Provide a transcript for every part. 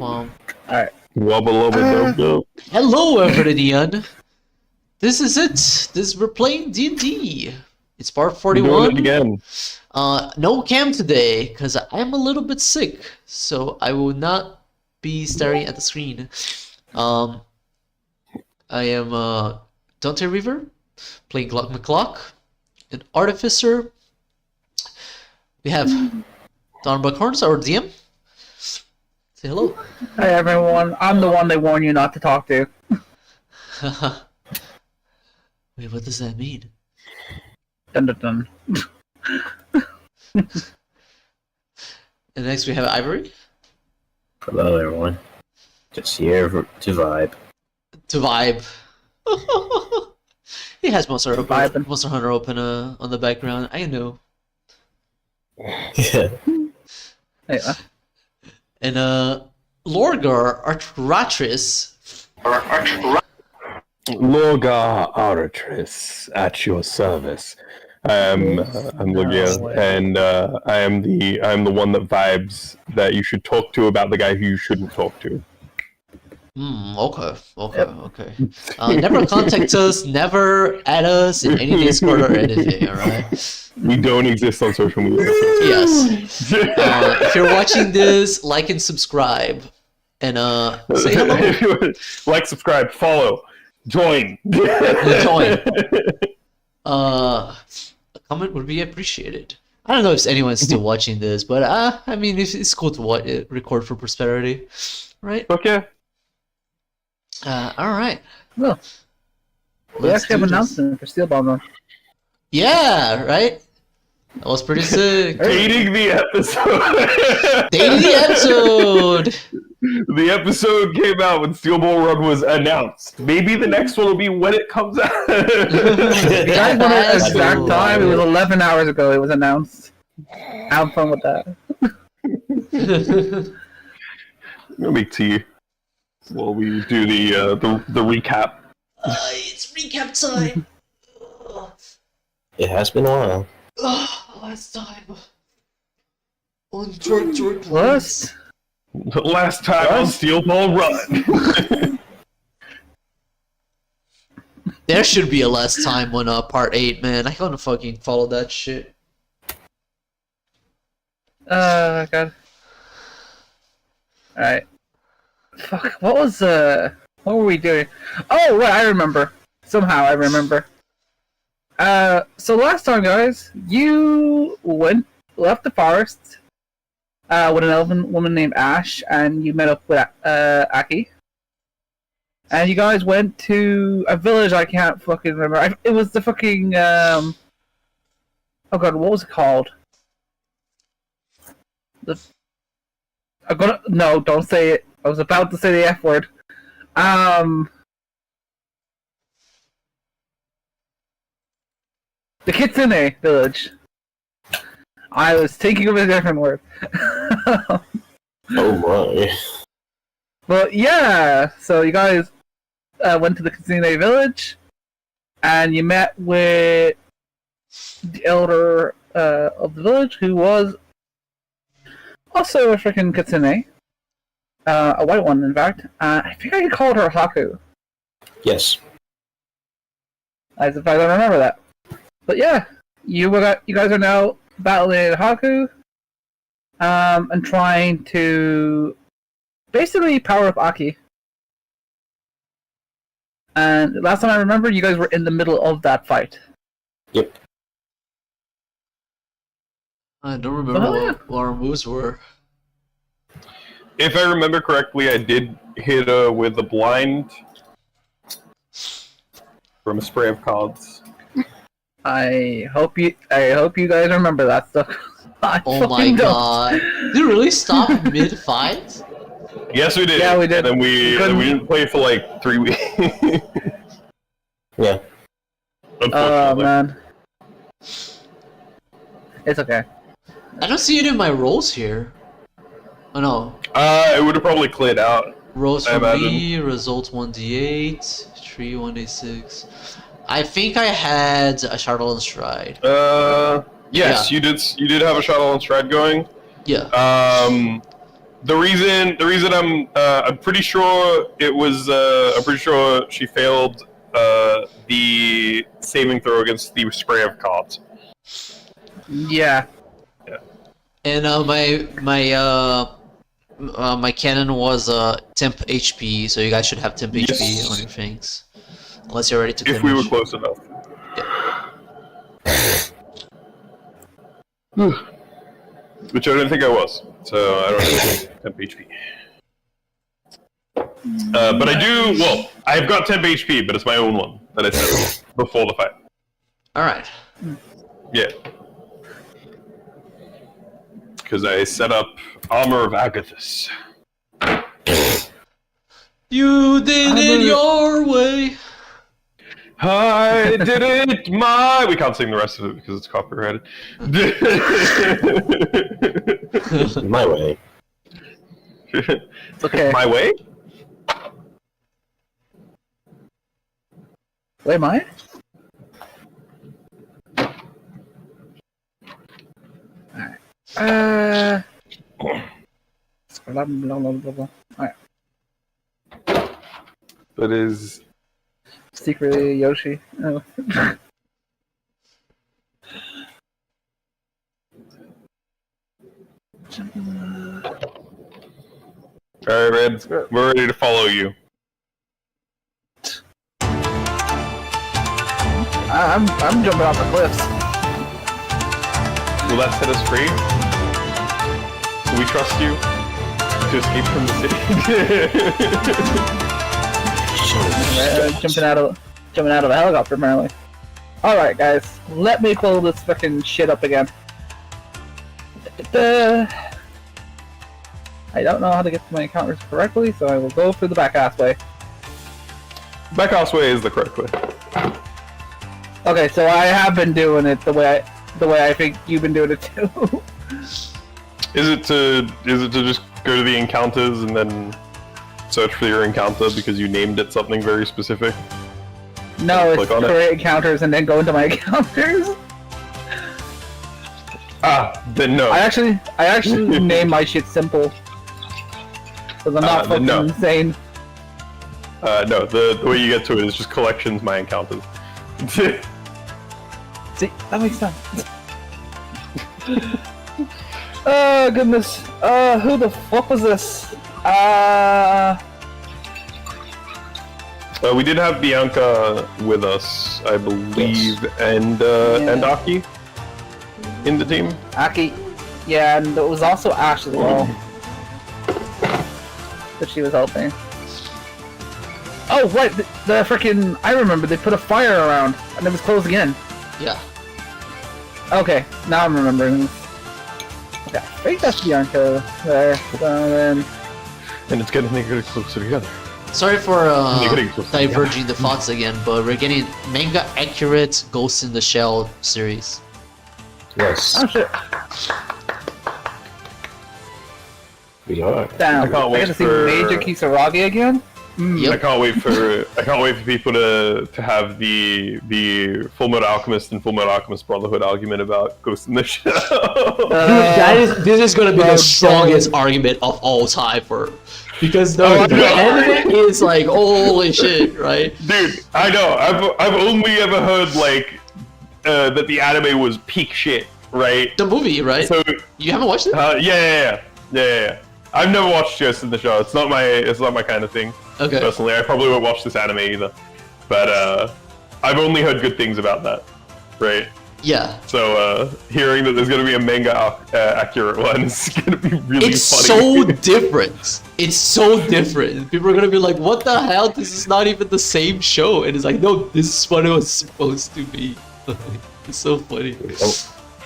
on. Alright. Wubba lubba dub dub. Hello, everyone. This is it. We're playing D&D. It's part 41. Doing it again. No cam today because I'm a little bit sick, so I will not be staring at the screen. I am Dante Reaver, playing Glock McClock, an artificer. We have Don Buckhorns, our DM. Say hello. Hi everyone, I'm the one they warn you not to talk to. Wait, what does that mean? Dun dun dun. And next we have Ivory. Hello, everyone. Just here to vibe. To vibe. He has Monster Hunter open on the background. I know. Yeah. Yeah. And Lorgar Artratris. Lorgar Aratris at your service. I'm Lugia, and I am the one that vibes that you should talk to about the guy who you shouldn't talk to. Okay. Never contact us, never add us in any Discord or anything, alright? We don't exist on social media. Yes. If you're watching this, like and subscribe. And say hello. Like, subscribe, follow, join. Join. A comment would be appreciated. I don't know if anyone's still watching this, but I mean, it's cool to record for prosperity, right? Okay. All right. Well, we actually have an announcement for Steel Bomb Run. Yeah, right? That was pretty sick. Dating the episode. Dating the episode. The episode came out when Steel Ball Run was announced. Maybe the next one will be when it comes out. You guys want the exact time? It was 11 hours ago it was announced. Have fun with that. I'll make tea while we do the recap. It's recap time. It has been a while. Last time. On Jork What? Last time on Steel Ball Run. There should be a last time on part 8, man. I can't fucking follow that shit. God. Alright. Fuck, what were we doing? Oh, right, I remember. Somehow I remember. So last time, guys, you left the forest with an elven woman named Ash, and you met up with Aki. And you guys went to a village I can't fucking remember. It was the fucking, oh god, what was it called? No, don't say it. I was about to say the F word. The Kitsune village. I was thinking of a different word. Oh my. But yeah, so you guys went to the Kitsune village, and you met with the elder of the village, who was also a freaking Kitsune. A white one, in fact. I think I called her Haku. Yes. As if I don't remember that. But yeah, you guys are now battling Haku, and trying to basically power up Aki. And last time I remember, you guys were in the middle of that fight. Yep. I don't remember what our moves were. If I remember correctly, I did hit with a blind from a spray of cards. I hope you guys remember that stuff. Oh my god! Did you really stop mid-fight? Yes, we did. Yeah, we did. And then we didn't play for like 3 weeks. Yeah. Oh man, it's okay. I don't see it in my rolls here. Oh no. It would have probably cleared out. Rolls for me, results 1d8, tree 1d6. I think I had a Shuttle and Stride. Yes, yeah. You did have a Shuttle and Stride going. Yeah. The reason I'm pretty sure it was I'm pretty sure she failed the saving throw against the spray of cards. Yeah. And my cannon was temp HP, so you guys should have temp HP on your things, unless you're ready to finish. If we were close enough. Which I don't think I was, so I don't have temp HP. But I do. Well, I've got temp HP, but it's my own one that I set before the fight. All right. Yeah. Because I set up Armor of Agathis. You did it your way. I did it my. We can't sing the rest of it because it's copyrighted. My way. Okay. My way? Wait, am I? Alright. Blah, blah, blah, blah, blah. Alright. That is. Secretly Yoshi. Oh. Alright, Red. We're ready to follow you. I'm jumping off the cliffs. Will that set us free? Do we trust you to escape from the city? Jumping out of a helicopter, apparently. Alright, guys. Let me pull this fucking shit up again. I don't know how to get to my encounters correctly, so I will go through the back-ass way. Back-house way is the correct way. Okay, so I have been doing it the way I think you've been doing it too. Is it to just go to the encounters and then search for your encounter because you named it something very specific? No, it's Click on it. create encounters and then go into my encounters. Ah, then no. I actually name my shit simple. Because I'm not fucking no. insane. No, the way you get to it is just collections, my encounters. See, that makes sense. Oh, goodness. Who the fuck was this? We did have Bianca with us, I believe, and Aki in the team. Aki. Yeah, and it was also Ash as well. That she was helping. Oh, right, the frickin' I remember, they put a fire around, and it was closed again. Yeah. Okay, now I'm remembering. Okay, I think that's Bianca there. So then... And it's getting closer together. Sorry for Getting closer diverging the thoughts again, but we're getting manga-accurate Ghost in the Shell series. Yes, Oh shit. we are. Damn, I can't wait get to see for- Major Kisaragi again? Yep. I can't wait for people to have the Full Metal Alchemist and Full Metal Alchemist Brotherhood argument about Ghost in the Shell. This is gonna be oh, the strongest argument of all time because the anime is like holy shit, right? Dude, I know. I've only ever heard like that the anime was peak shit, right? The movie, right? So You haven't watched it? yeah. I've never watched Ghost in the Shell. It's not my kind of thing. Okay. Personally, I probably won't watch this anime either. But I've only heard good things about that, right? Yeah. So hearing that there's gonna be a manga accurate one is gonna be really It's funny. so different. It's so different. People are gonna be like, "What the hell? This is not even the same show." And it's like, "No, this is what it was supposed to be." It's so funny. Oh,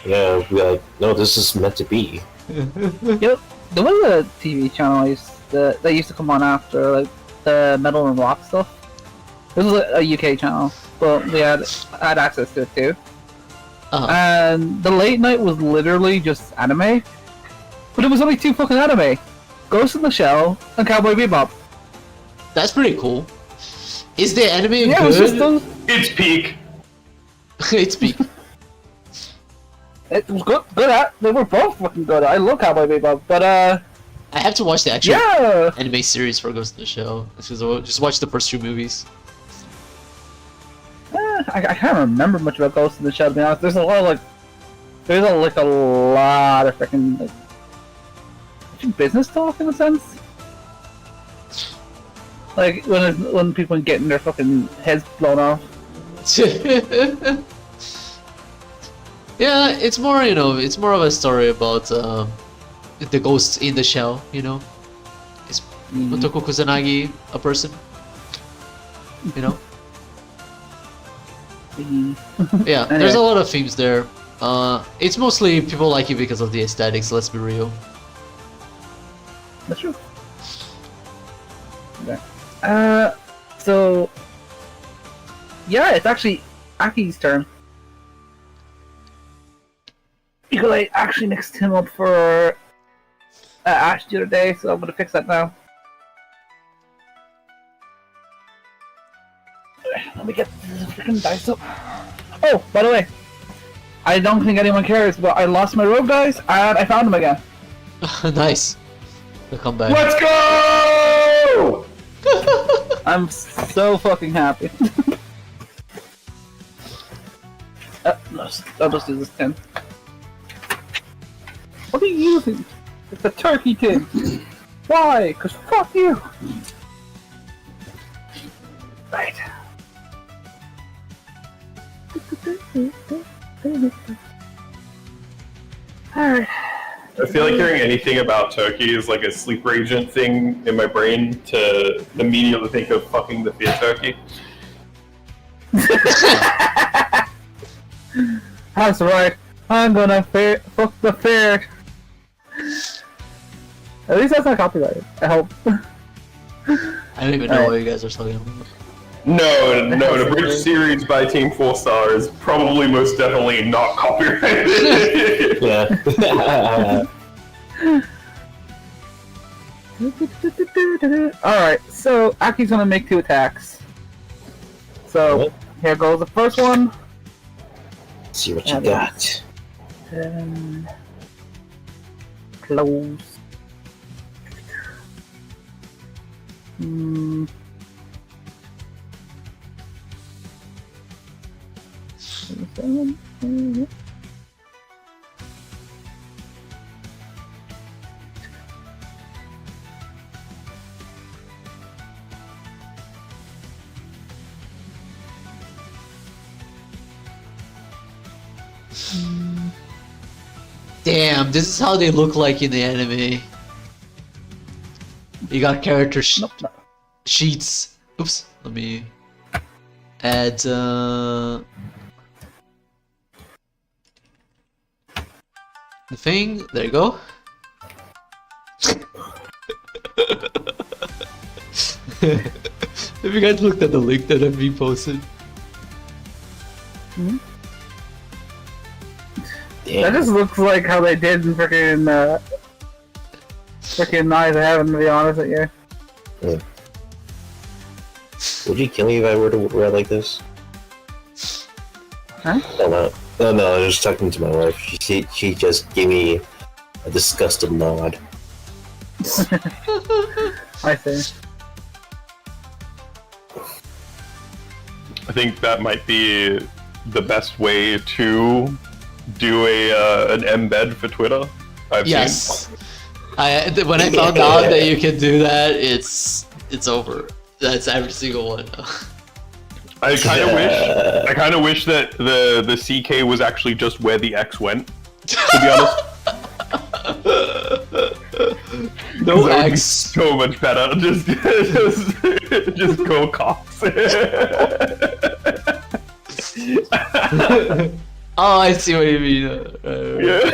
yeah, we're like, no, this is meant to be. Yep. There was a TV channel that used to come on after, like, the Metal and Rock stuff. This was a UK channel, but we had access to it too. And the late night was literally just anime, but it was only two fucking anime: Ghost in the Shell and Cowboy Bebop. That's pretty cool. Is the anime Yeah, it was just good? those. It's peak. It's peak. It was good. They were both fucking good. I love Cowboy Bebop, but I have to watch the actual Yeah. anime series for Ghost in the Shell. Just watch the first 2 movies. I can't remember much about Ghost in the Shell, to be honest. There's a lot of, like... There's a lot of freaking, like... business talk, in a sense? Like, when people are getting their fucking heads blown off. Yeah, it's more, it's more of a story about the ghosts in the shell, Is Otoko Kusanagi a person? Yeah, there's a lot of themes there. It's mostly people like it because of the aesthetics, let's be real. That's true. Okay. So... Yeah, it's actually Aki's turn. Because I actually mixed him up for Ash the other day, so I'm gonna fix that now. Let me get the freaking dice up. Oh, by the way, I don't think anyone cares, but I lost my rogue dice and I found them again. Nice. They'll come back. Let's go! I'm so fucking happy. I'll just do this 10. What are you using? It's a turkey tin. Why? Cause fuck you. Right. Alright. I feel like hearing anything about turkey is like a sleeper agent thing in my brain to immediately think of fucking the fear turkey. That's right. I'm gonna fuck the fair. At least that's not copyrighted. I hope. I don't even know what you guys are talking about. No, the Bridge series by Team 4-Star is probably most definitely not copyrighted. Yeah. Alright, so Aki's gonna make 2 attacks. So, What? here goes the first one. See what you got. Close. Damn, this is how they look like in the anime. You got character sheets. Oops, let me add the thing. There you go. Have you guys looked at the link that I've been posted? That just looks like how they did in frickin' Knives of Heaven, to be honest with you. Yeah. Would you kill me if I were to wear like this? Huh? No, I was just talking to my wife. She just gave me a disgusted nod. I see. I think that might be the best way to do an embed for Twitter. I've Yes. seen. When I found out that you can do that, it's over. That's every single one. I kind of wish that the CK was actually just where the X went. To be honest. No That would be X. so much better. Just go Cox. Oh, I see what you mean. Yeah.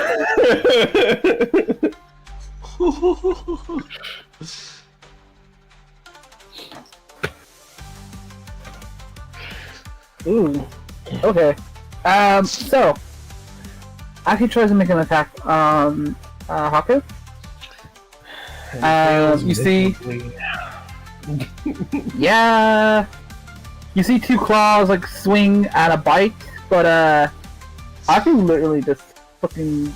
Ooh. Okay. So Aki tries to make an attack on Haku. You see, yeah, you see 2 claws like swing and a bite, but Aki literally just fucking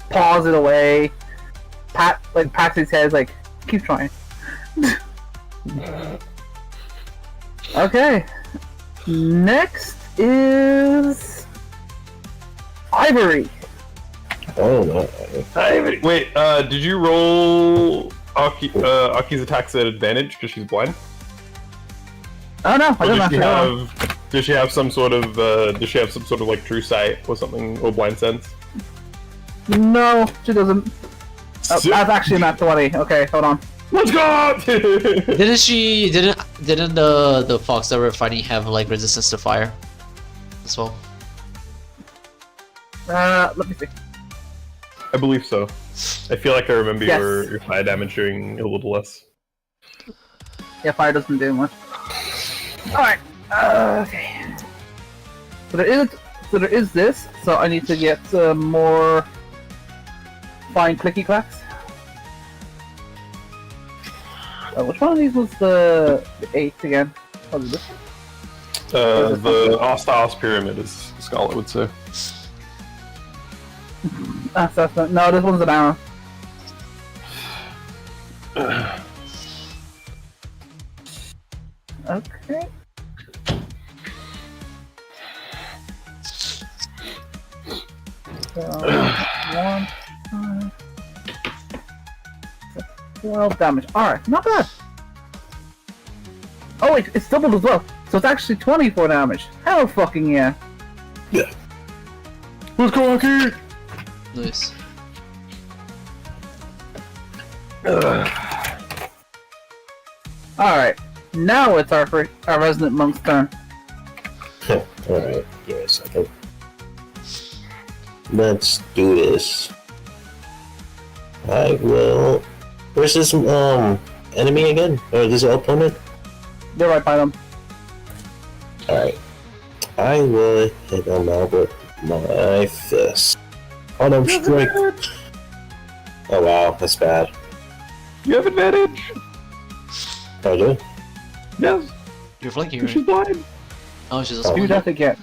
paws it away, pats his head, like, keep trying. Okay. Next is Ivory. Oh no. Wait, did you roll Aki's attacks at advantage because she's blind? Oh no, I Or don't does she know. does she have some sort of like true sight or something, or blind sense? No, she doesn't. Oh, that's actually not 20. Okay, hold on. Let's go! Didn't the fox that we're fighting have like resistance to fire as well? Let me see. I believe so. I feel like I remember Yes. your fire damage doing a little less. Yeah, fire doesn't do much. Alright. Okay. So there is this, so I need to get more fine clicky clacks. Which one of these was the 8 again? What is this? The Ostaos pyramid is Scarlet would say. No, this one's an arrow. Okay. So, 1, 5, 12 damage. Alright, not bad. Oh wait, it's doubled as well. So it's actually 24 damage. Hell fucking yeah. Let's go, Aki! Nice. Alright. Now it's our resident monk's turn. Alright, give me a second. Let's do this. I will. Where's this enemy again? Or this opponent? They're right by them. Alright. I will hit him out with my fist. Oh no, strike! Oh wow, that's bad. You have advantage! Oh, I do? Yes! You're flanking, She's right? blind! Oh, she's also Do flanking. that again.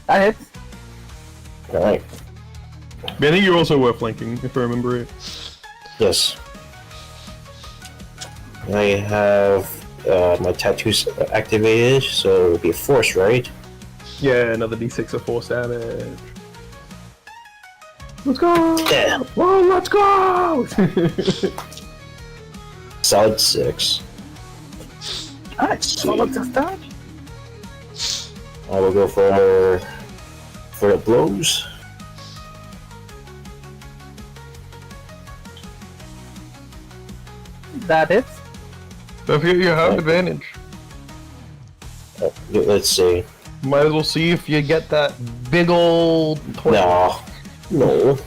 That hits. Alright. I think you also were flanking, if I remember it. Yes. I have my tattoos activated, so it would be force, right? Yeah, another d6 of force damage. Let's go! Damn! Oh, let's go! Solid 6. Alright, solid 6 damage. I will go for the blows. That hits. Don't forget you have advantage. Oh, let's see. Might as well see if you get that big old 20. No. No.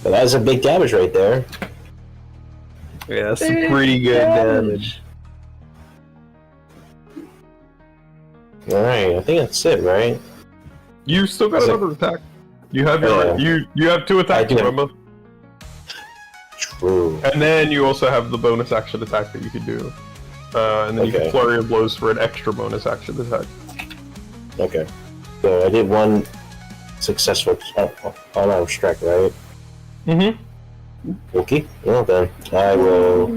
But that's a big damage right there. Yeah, that's some pretty good damage. Alright, I think that's it, right? You still got Is it- another attack. You have your you have 2 attacks, do. remember? True. And then you also have the bonus action attack that you could do. And then you Okay. can flurry of blows for an extra bonus action attack. Okay. So I did one successful all-out strike, right? Mm-hmm. Okay. Well then, I will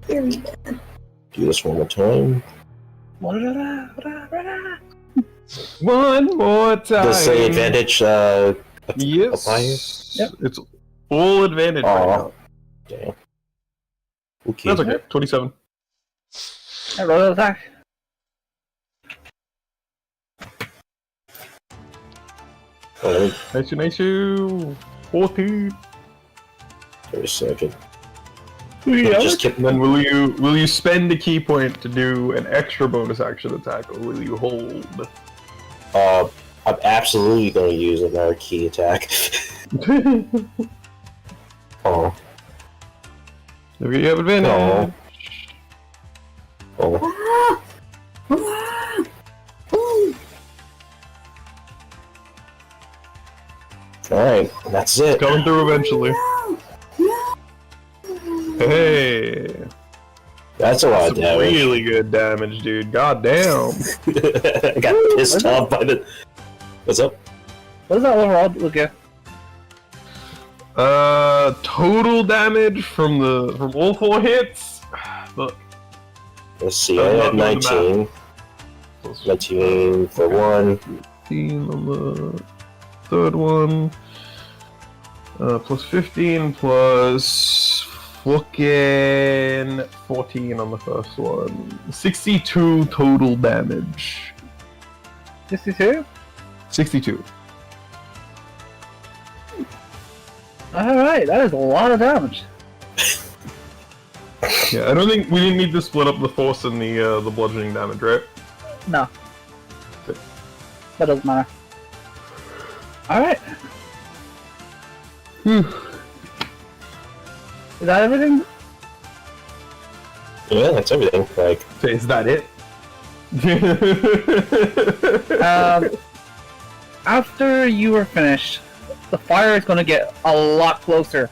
do this one more time. One more time. Does the advantage Yes. apply here? Yep. It's all advantage right Aw. now. Damn. Okay. That's okay. 27. I roll an attack. Oh, Nice. 14. wait a second. Yeah. Just keep And then will you spend a key point to do an extra bonus action attack, or will you hold? I'm absolutely going to use another key attack. Oh. If you have advantage. Oh. Alright, that's it. Coming through eventually. Hey. That's a lot of Some damage. really good damage, dude. God damn. I got pissed off by the. What's up? What does that overall look at? Total damage from all 4 hits. Look, Let's see. I had 19. 19 for one. 15 on the third one. Plus 15 plus fucking 14 on the first one. 62 total damage. 62? 62. Alright, that is a lot of damage. Yeah, I don't think we didn't need to split up the force and the bludgeoning damage, right? No. That doesn't matter. Alright. Is that everything? Yeah, that's everything. Like, Is that it? After you are finished, the fire is going to get a lot closer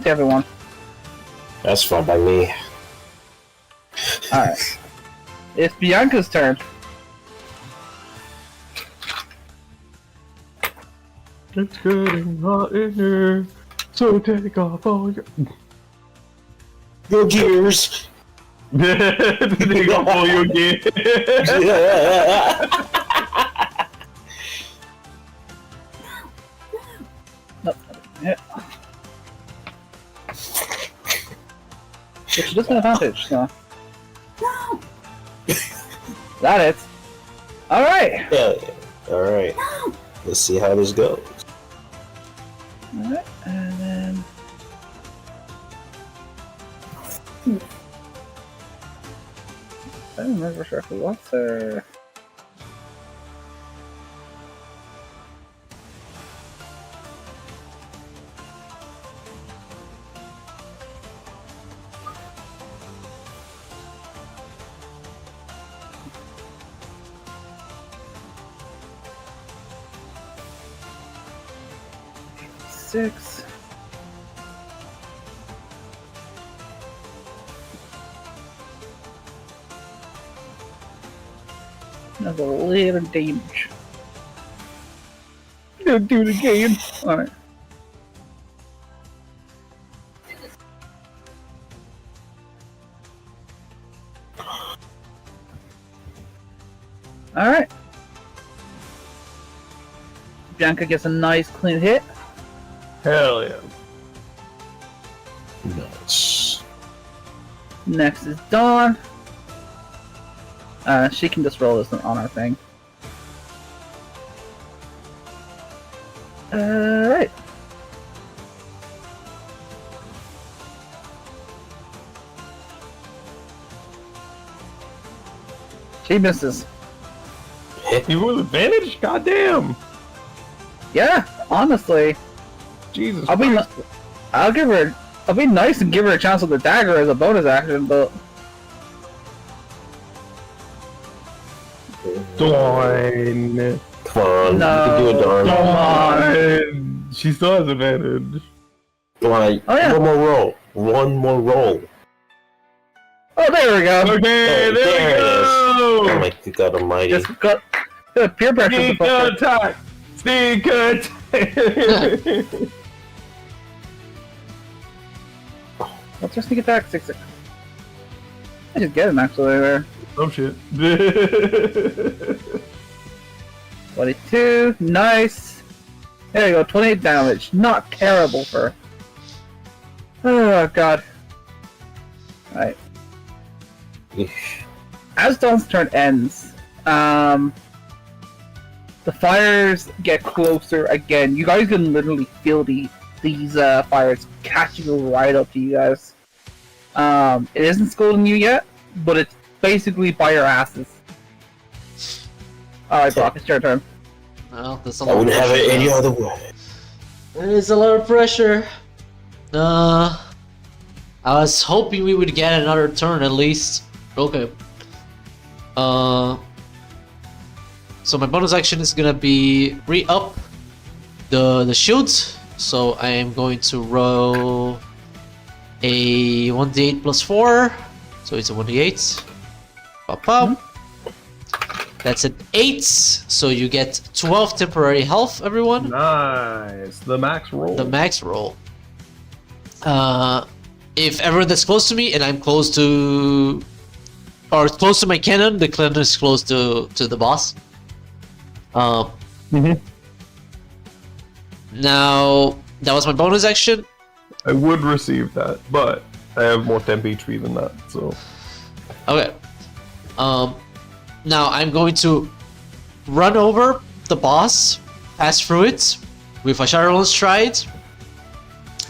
to everyone. that's fine by me. Alright. It's Bianca's turn. It's getting hot in here, so take off all your... Go Gears! Take off all your gear. Yeah. But she doesn't have advantage, so. That it. Alright! Yeah. Alright. Let's see how this goes. Alright, and then. I don't remember sure what's her. Six. That's a little damage. Don't do it again. Alright. Alright. Bianca gets a nice clean hit. Hell yeah. Nice. Next is Dawn. She can just roll this on our thing. Right. She misses. Even with advantage? God damn. Yeah, honestly, Jesus I'll be. Christ. I'll give her. I'll be nice and give her a chance with the dagger as a bonus action, but Dawn. Come on, No. you can do it, Dawn. Dawn. She still has advantage. Come on, Oh, yeah. one more roll. One more roll. oh, there we go. Okay, there we there it is. Oh go. my God Almighty! Just got peer pressure. Sneak attack. Sneak attack. What's her sneak attack? 6/6. I just get him actually there. Oh shit. 22, nice. There you go, 28 damage. Not terrible for her. Oh god. Alright. As Dawn's turn ends, the fires get closer again. You guys can literally feel these fires catching right up to you guys. It isn't scolding you yet, but it's basically by your asses. Alright, Brock, it's your turn. Well, that's a I lot of wouldn't have it pressure any now. other way. It's a lot of pressure. I was hoping we would get another turn at least. Okay. So my bonus action is gonna be re-up the shield. So I am going to roll a 1d8 plus 4. So it's a 1d8. Pop, pop. That's an 8, so you get 12 temporary health, everyone. Nice. The max roll. The max roll. If everyone that's close to me and I'm close to, or close to my cannon, the cannon is close to the boss. Now that was my bonus action. I would receive that, but I have more temp HP than that, so. Okay. Now I'm going to run over the boss, pass through it with a Charlotte's Stride,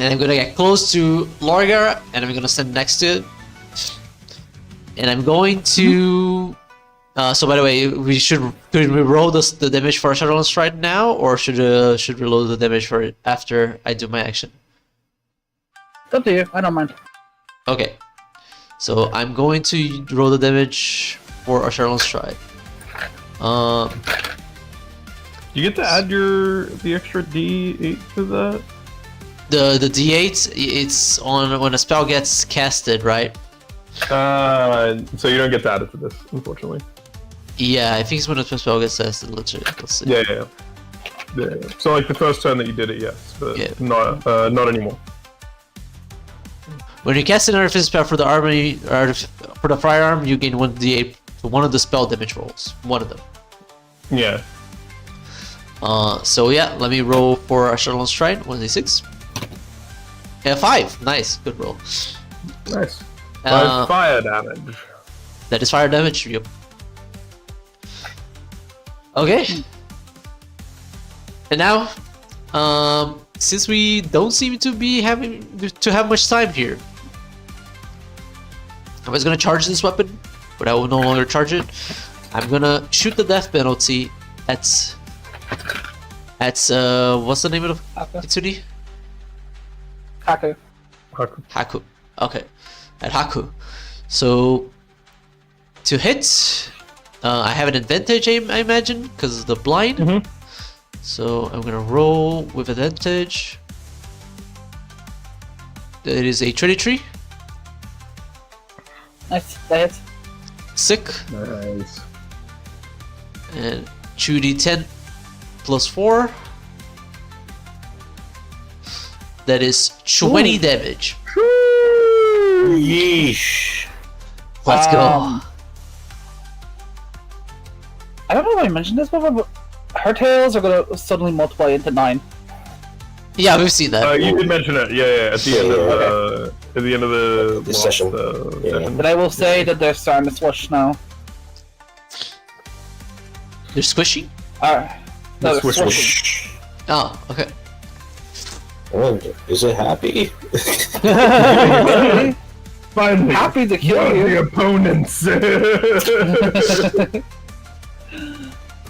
and I'm gonna get close to Lorgar, and I'm gonna stand next to it, and I'm going to. So by the way, could we roll the damage for a Charlotte's Stride now, or should we roll the damage for it after I do my action? It's up to you. I don't mind. Okay. So I'm going to roll the damage for a Charlotte's Stride. You get to add the extra D8 to that? The D8, it's on when a spell gets casted, right? So you don't get to add it to this, unfortunately. Yeah, I think it's when a spell gets casted. Let's see. Yeah. So like the first turn that you did it, yes, but Yeah. not anymore. When you cast an artifice spell for the army or for the firearm, you gain 1d8 for one of the spell damage rolls. One of them. Yeah. So yeah, let me roll for a Charlotte's Stride. 1d6. Yeah, 5. Nice, good roll. Nice. Uh, Fire damage. That is fire damage. Yep. Okay. And now, since we don't seem to be having much time here, I was gonna charge this weapon, but I will no longer charge it. I'm gonna shoot the death penalty at what's the name of the Kitsune? Haku. Haku. Okay, at Haku. So to hit, I have an advantage, I imagine, because of the blind. So I'm gonna roll with advantage. That is a 23. Nice. That hits. Sick. Nice. And 2d10 plus 4. That is 20 damage. Yeesh. Let's go. I don't know if I mentioned this before, but her tails are gonna suddenly multiply into 9. Yeah, we've seen that. You did mention it, yeah, at the end of the This session. session. But I will say that they're starting to swoosh now. They're squishy? No, they're Swish, swooshing. Shh. Oh, okay. Oh, is it happy? Finally, Happy to kill one of you. the opponents.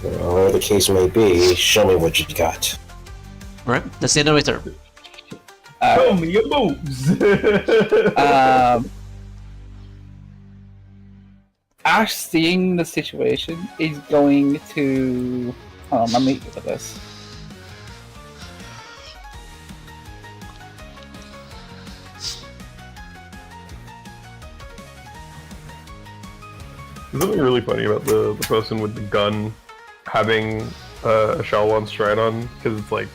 Whatever the case may be, show me what you got. Alright, that's the end of my turn. Show me your moves. Ash, seeing the situation, is going to. Hold on, let me look at this. There's something really funny about the person with the gun having a shell on stride on, because it's like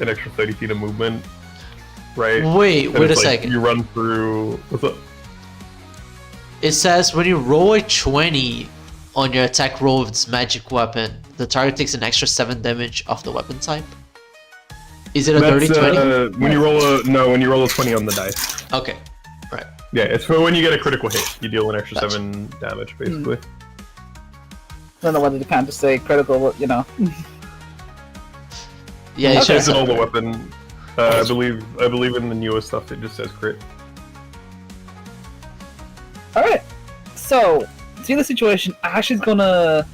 an extra 30 feet of movement, right? Wait And a it's like second. You run through. What's up? It says when you roll a 20 on your attack roll with this magic weapon, the target takes an extra 7 damage off the weapon type. Is it a dirty 20? When you roll a 20 on the dice. Okay, right. Yeah, it's for when you get a critical hit. You deal an extra 7 damage, basically. I don't know whether you can't just say critical, but you know. Yeah, you Okay. should It's an have older weapon. I believe in the newest stuff it just says crit. Alright, so, see the situation. Ash is gonna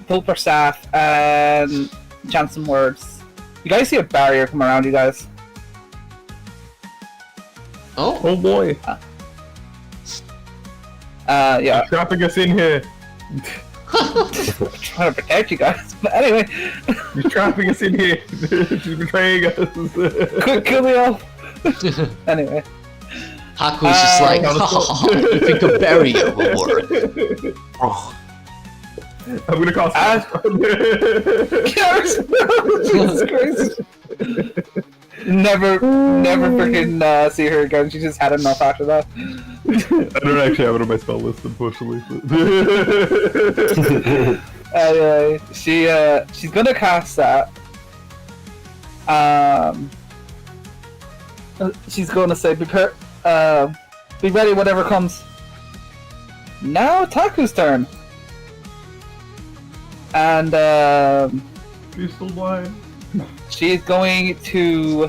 pull up her staff and chant some words. You guys see a barrier come around you guys? Oh, Oh boy, Yeah, trapping us in here. trying to protect you guys. But anyway, He's trapping us in here. She's betraying us. quick, kill me all. Anyway, Haku is just like, you think a barrier will work. Oh. I'm gonna call. Jesus Christ. Never freaking see her again. She just had enough after that. I don't actually have it on my spell list, unfortunately. She's gonna cast that. She's gonna say, prepare, be ready, whatever comes. Now Taku's turn. And, She's still blind. she's going to...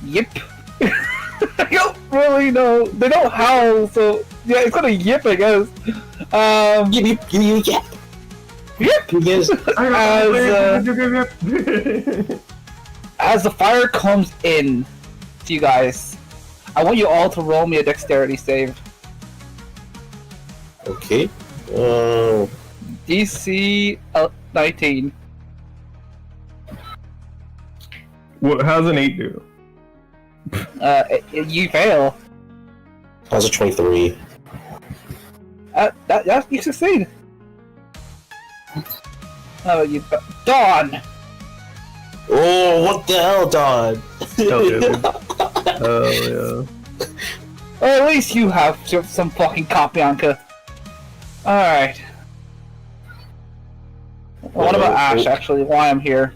Yip. I don't really know. They don't howl, so... Yeah, it's gonna yip, I guess. Yip. Yip! Yes. As the fire comes in to you guys, I want you all to roll me a dexterity save. Okay. DC 19. What? How's an 8 do? You fail. How's a 23? That you succeed. How about you, Dawn? Oh, what the hell, Don? Hell yeah, dude. Hell yeah. Well, at least you have some fucking Kopyanka. Alright. What about Ash, actually, why I'm here?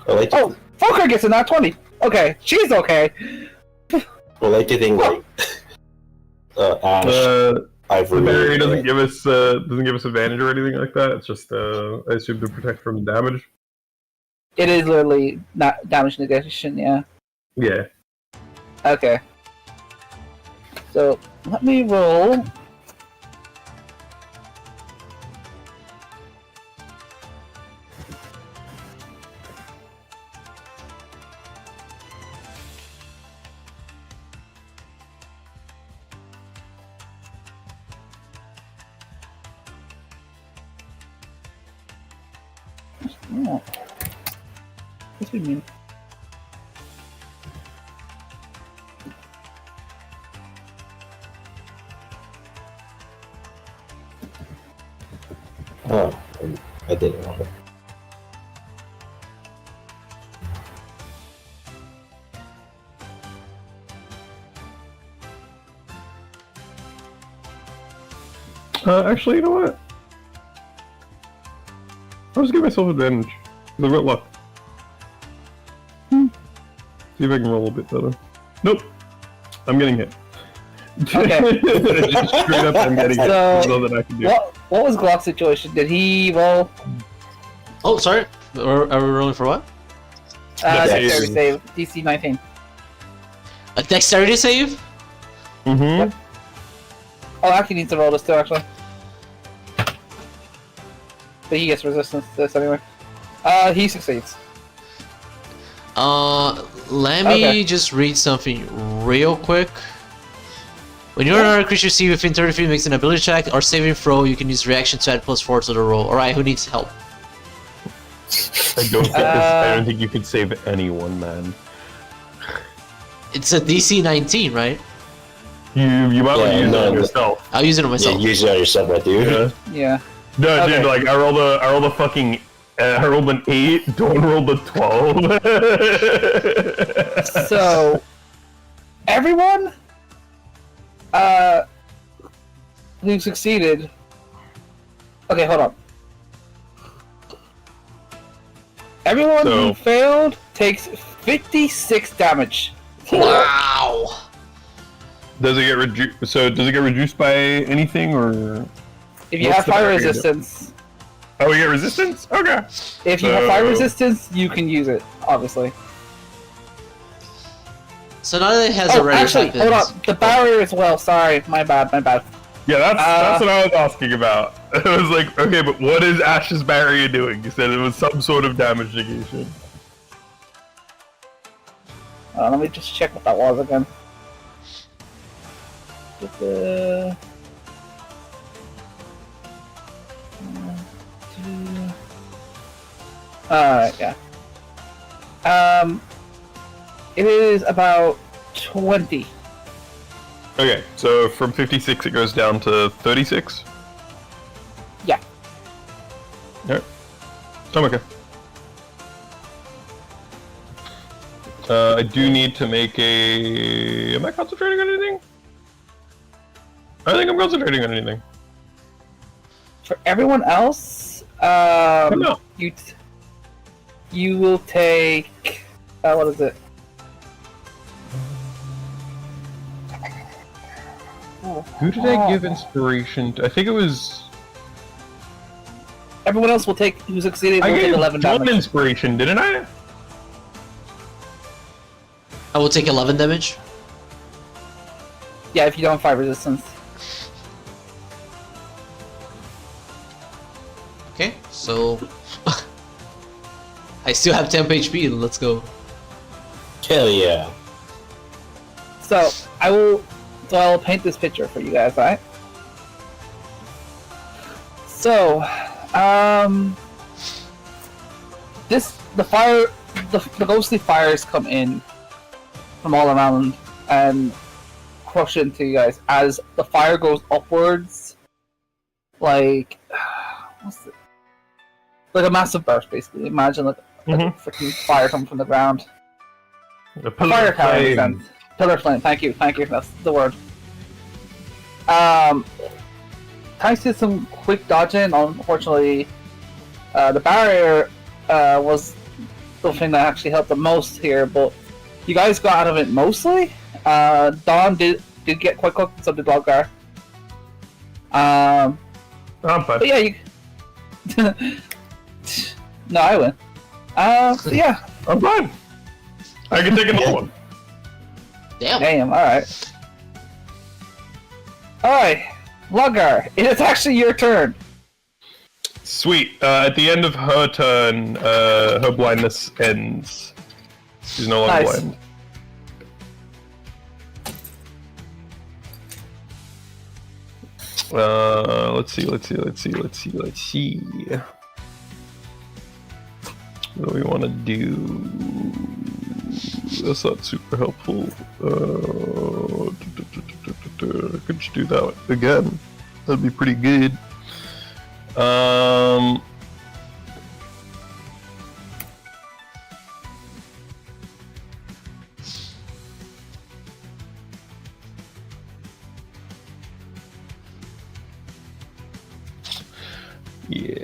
I like to, Oh, Falker gets a nat 20. Okay, she's okay. I like to think like Ash, The Ivory. barrier doesn't give us advantage or anything like that. It's just I assume to protect from damage. It is literally not damage negation, yeah. Yeah. Okay. So, let me roll. Oh. What's it mean? Oh, I did it wrong. Actually, you know what? I'll just give myself advantage. I've got luck. See if I can roll a bit better. Nope. I'm getting hit. Okay. Just straight up, I'm getting hit. So, There's nothing I can do. what was Glock's situation? Did he roll Oh, sorry. Are we rolling for what? dexterity save? DC 19. A dexterity save? Mm-hmm. Oh, actually needs to roll this too, actually. But he gets resistance to this anyway. He succeeds. Let me just read something real quick. When you're another creature see within 30 feet makes an ability check or saving throw, you can use reaction to add +4 to the roll. Alright, who needs help? I don't think you could save anyone, man. It's a DC 19, right? You might want to use it no, on yourself. I'll use it on Yeah, myself. use it on yourself, my dude. Yeah. Yeah. No, Okay. dude, like I rolled a fucking I rolled an 8, don't roll the 12. So, everyone who succeeded. Okay, hold on. Everyone So- who failed takes 56 damage. Wow! Does it get reduced? So does it get reduced by anything, or If you What's have the fire barrier do? resistance, oh, we get resistance? Okay. if you have fire So- resistance, you can use it. Obviously. So now that it has Oh, already actually, happened. hold on. The barrier as well. Sorry, my bad. Yeah, that's what I was asking about. I was like, okay, but what is Ash's barrier doing? You said it was some sort of damage negation. Let me just check what that was again. Da-da. Alright, yeah. It is about 20. Okay, so from 56 it goes down to 36? Yeah. Alright. I'm okay. I do need to make a... Am I concentrating on anything? I think I'm concentrating on anything. For everyone else, No. you will take... what is it? Who did I give inspiration to? I think it was... Everyone else will take... Who succeeded will I take gave 11 John damage. inspiration, didn't I? I will take 11 damage. Yeah, if you don't have 5 resistance. Okay, so I still have 10 HP. Let's go. Hell yeah. So, I'll paint this picture for you guys, alright? So, the ghostly fires come in from all around and crush into you guys as the fire goes upwards, like, what's it? Like a massive burst, basically. Imagine like a freaking fire coming from the ground. A Fire tower, in a sense. Pillar flame. Thank you. That's the word. Thanks to some quick dodging, unfortunately, the barrier was the thing that actually helped the most here. But you guys got out of it mostly. Dawn did get quite cooked, so did Doggar. I'm fine. But yeah, you. No, I win. So yeah. I'm fine. I can take another one. Damn. Alright. Alright, Luggar, it is actually your turn. Sweet. At the end of her turn, her blindness ends. She's no longer Nice. blind. Let's see. What do we want to do? That's not super helpful. I could just do that again. That'd be pretty good. Yeah.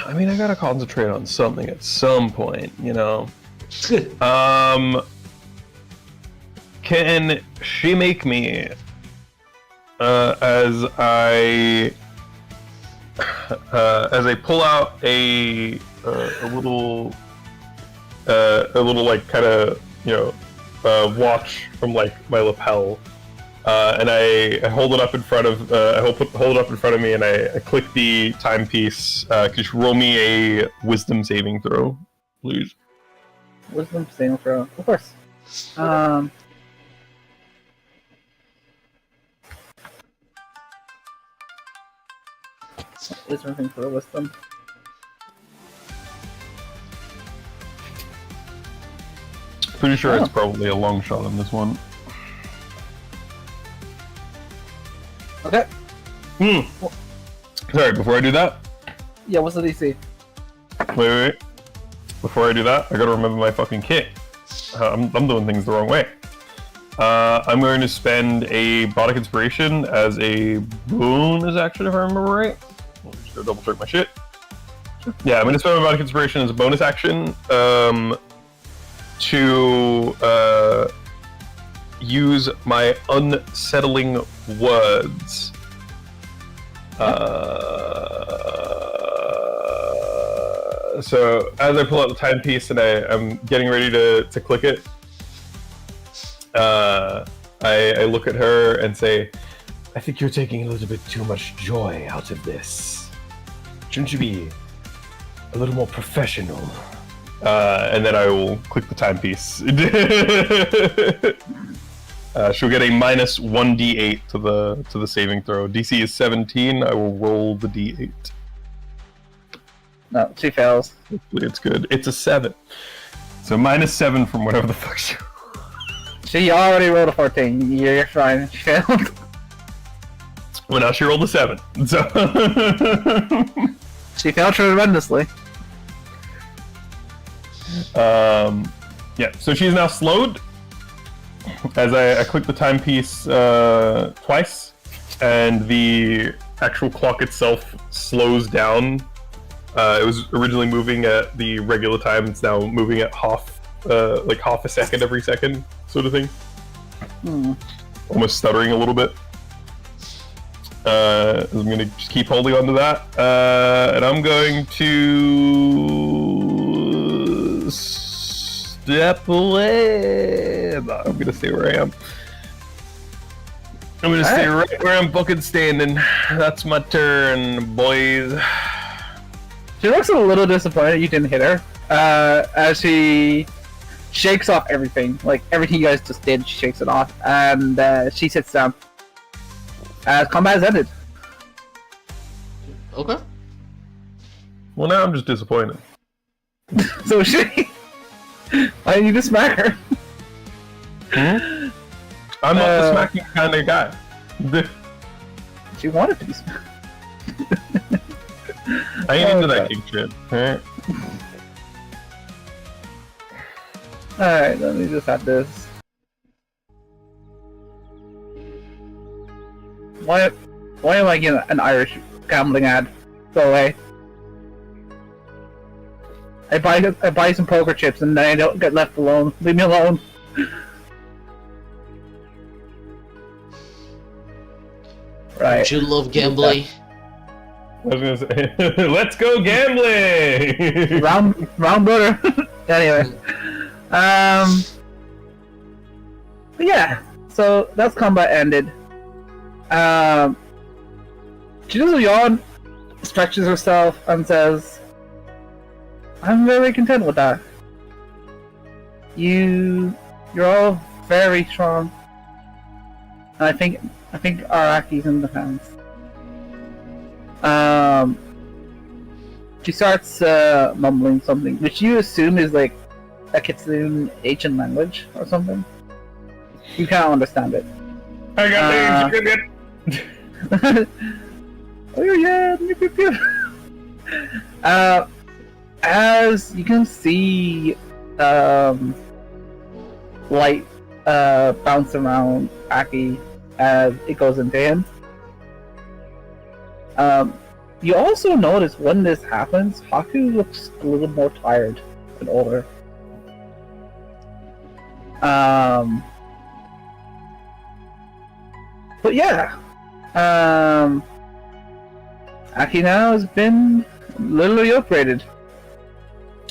I mean, I gotta concentrate on something at some point, you know. Can she make me as I pull out a little like kind of, you know, watch from like my lapel, and I hold it up in front of hold it up in front of me, and I click the timepiece. Could you roll me a wisdom saving throw, please? Wisdom saving throw, of course. Is there anything for wisdom? Pretty sure it's probably a long shot on this one. Okay. Sorry, before I do that. Yeah, what's the DC? Wait. Before I do that, I gotta remember my fucking kit. I'm doing things the wrong way. I'm going to spend a Bardic Inspiration as a bonus action, if I remember right. Let me just go double check my shit. Yeah, I'm going to spend my Bardic Inspiration as a bonus action to use my unsettling words. So as I pull out the timepiece and I'm getting ready to click it, I look at her and say, I think you're taking a little bit too much joy out of this. Shouldn't you be a little more professional? And then I will click the timepiece. She'll get a minus 1d8 to the saving throw. DC is 17. I will roll the d8. No, she fails. Hopefully it's good. It's a 7. So -7 from whatever the fuck she... She already rolled a 14. You're fine. She failed. Well, now she rolled a 7. So... She failed tremendously. Yeah, so she's now slowed. As I click the timepiece twice, and the actual clock itself slows down. It was originally moving at the regular time. It's now moving at half a second every second, sort of thing. Almost stuttering a little bit. I'm gonna just keep holding on to that, and I'm going to step away. No, I'm gonna stay where I am. I'm gonna stay right where I'm fucking standing. That's my turn, boys. She looks a little disappointed you didn't hit her. As she shakes off everything. Like, everything you guys just did, she shakes it off. And she sits down. Combat has ended. Okay. Well, now I'm just disappointed. So is she... I need to smack her. I'm not the smacking kind of guy. She wanted to be smacked. I ain't into that king shit. Alright. Alright, let me just have this. Why am I getting an Irish gambling ad? Go away. I buy some poker chips and then I don't get left alone. Leave me alone. Right. Don't you love gambling? I was gonna say, let's go gambling! round brother. Anyway. But yeah. So that's combat ended. She does a yawn, stretches herself, and says, I'm very content with that. You're all very strong. And I think Araki's in the hands. She starts mumbling something, which you assume is like a Kitsune ancient language or something. You can't understand it. I got names, Oh yeah, as you can see, light bounce around Aki as it goes into him. You also notice when this happens, Haku looks a little more tired and older. But yeah, Aki now has been literally upgraded.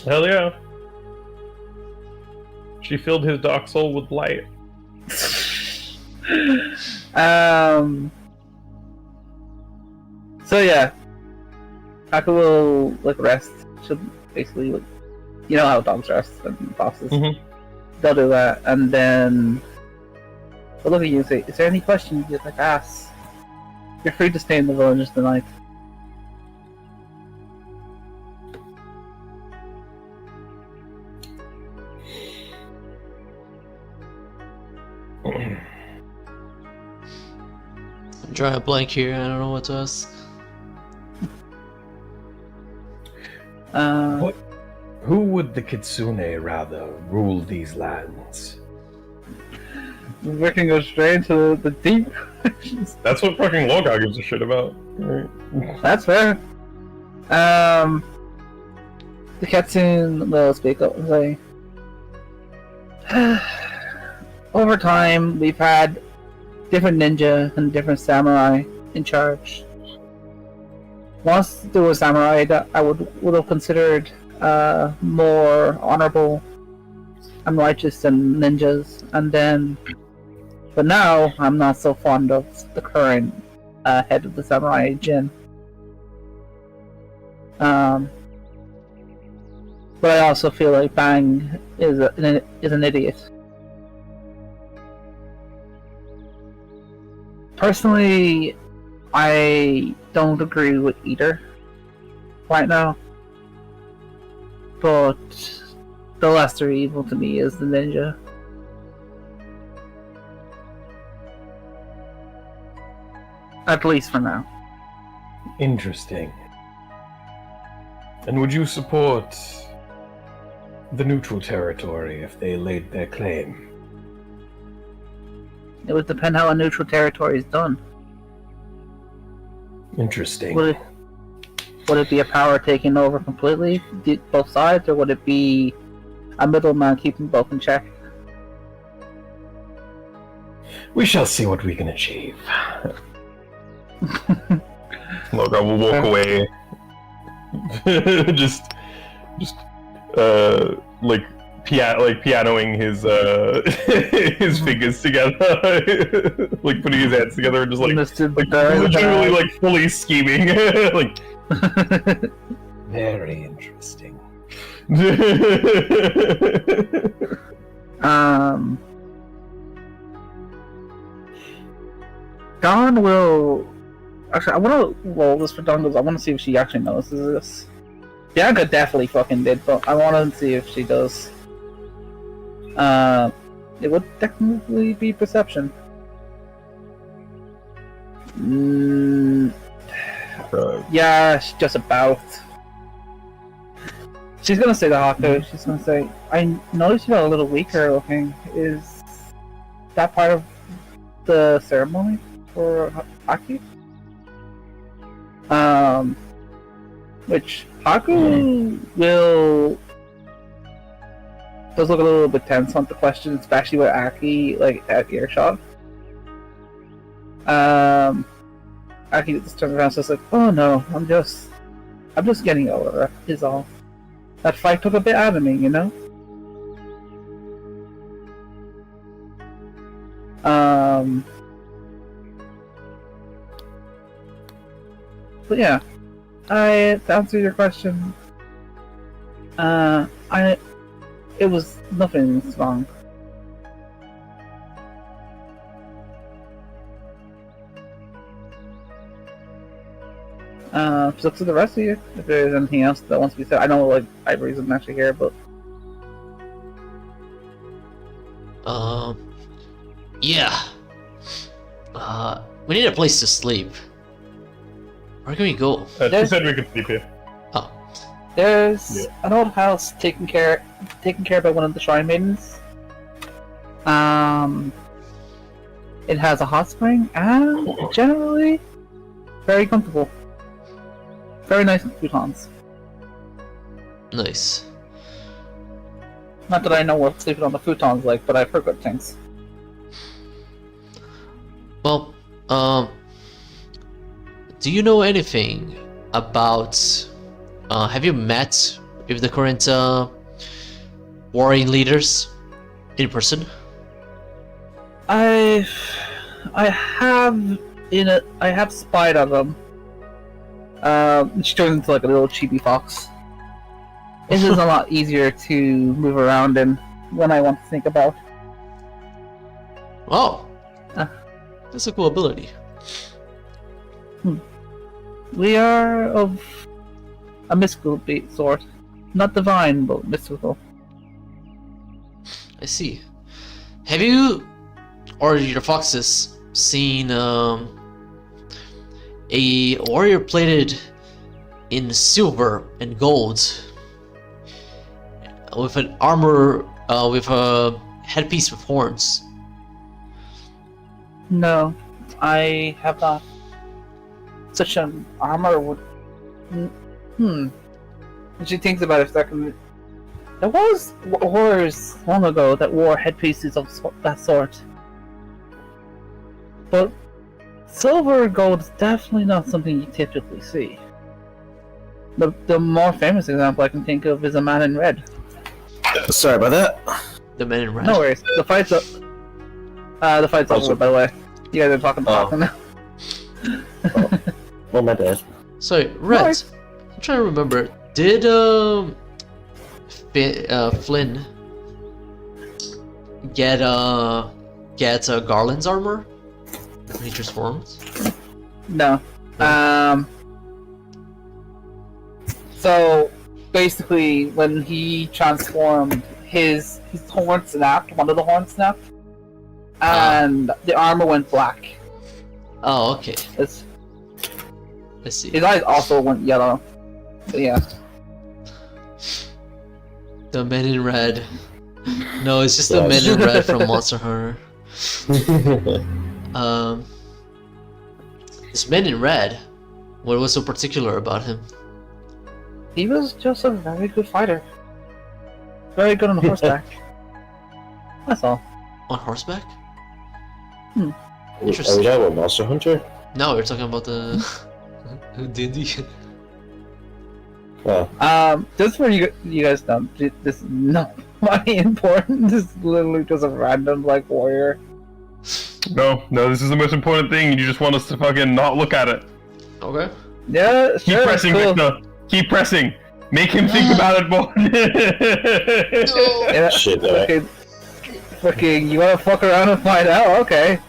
Hell yeah. She filled his dark soul with light. So yeah, Aki will rest. She'll basically you know how dogs rest and bosses. They'll do that, and then they'll look at you and say, "Is there any questions you'd like to ask? You're free to stay in the village tonight." I'm drawing a blank here. I don't know what to ask. Who would the Kitsune rather rule these lands? We can go straight into the deep. That's what fucking Logog gives a shit about. Right. That's fair. The Kitsune will speak up and say, over time, we've had different ninja and different samurai in charge. Once there was samurai that I would have considered more honorable and righteous than ninjas, but now I'm not so fond of the current head of the samurai, Jin. But I also feel like Bang is an idiot. Personally, I don't agree with either right now. But the lesser evil to me is the ninja. At least for now. Interesting. And would you support the neutral territory if they laid their claim? It would depend how a neutral territory is done. Interesting. Would it be a power taking over completely, both sides, or would it be a middleman keeping both in check? We shall see what we can achieve. Look, I will walk away. just, like pianoing his his fingers together, like putting his hands together, and just literally like fully scheming, like. Very interesting. Dawn will. Actually, I want to roll this for Dawn because I want to see if she actually notices this. Bianca definitely fucking did, but I want to see if she does. It would technically be perception. Yeah, just about. She's gonna say to Haku, she's gonna say, I noticed you got a little weaker looking. Is that part of the ceremony for Aki? Which Haku will does look a little bit tense on the question, especially with Aki like at earshot. Aki just turns around and says like, "Oh no, I'm just getting over it, is all. That fight took a bit out of me, you know." But yeah, to answer your question, it was nothing wrong. So to the rest of you, if there's anything else that wants to be said. I know like Ivory isn't actually here, but yeah. We need a place to sleep. Where can we go? She said we could sleep here. Oh, there's an old house taken care by one of the Shrine Maidens. It has a hot spring and generally very comfortable. Very nice futons. nice. Not that I know what sleeping on the futon's like, but I've heard good things. Well, do you know anything about? Have you met with the current warring leaders in person? I have spied on them. She turns into like a little chibi fox. It is a lot easier to move around in when I want to think about. Oh, that's a cool ability. We are of a mystical sort. Not divine, but mystical. I see. Have you, or your foxes, seen a warrior plated in silver and gold with an armor, with a headpiece with horns? No, I have not. Such an armor would. When she thinks about it, there was warriors long ago that wore headpieces of that sort. But silver and gold is definitely not something you typically see. The more famous example I can think of is a man in red. Sorry about that. The men in red. No worries. The fight's up. The fight's over, by the way. You guys are talking now. Well, my bad. Sorry, red. Nice. I'm trying to remember. Did Flynn get Garland's armor when he transformed? No. So basically, when he transformed, his horn snapped. One of the horns snapped, and the armor went black. Oh, okay. It's, I see. his eyes also went yellow. But yeah. The Men in Red. No, it's just the Men in Red from Monster Hunter. This Man in Red. What was so particular about him? He was just a very good fighter. Very good on horseback. That's all. On horseback? Are we Interesting. talking about Monster Hunter? No, we're talking about the D&D. Oh, Just for you guys know, this is not money important. This is literally just a random like warrior. No, this is the most important thing. You just want us to fucking not look at it. Okay. Yeah, Keep sure. pressing, Cool. Victor. Keep pressing. Make him think about it more. Yeah, shit, fucking, you wanna fuck around and find out? Okay.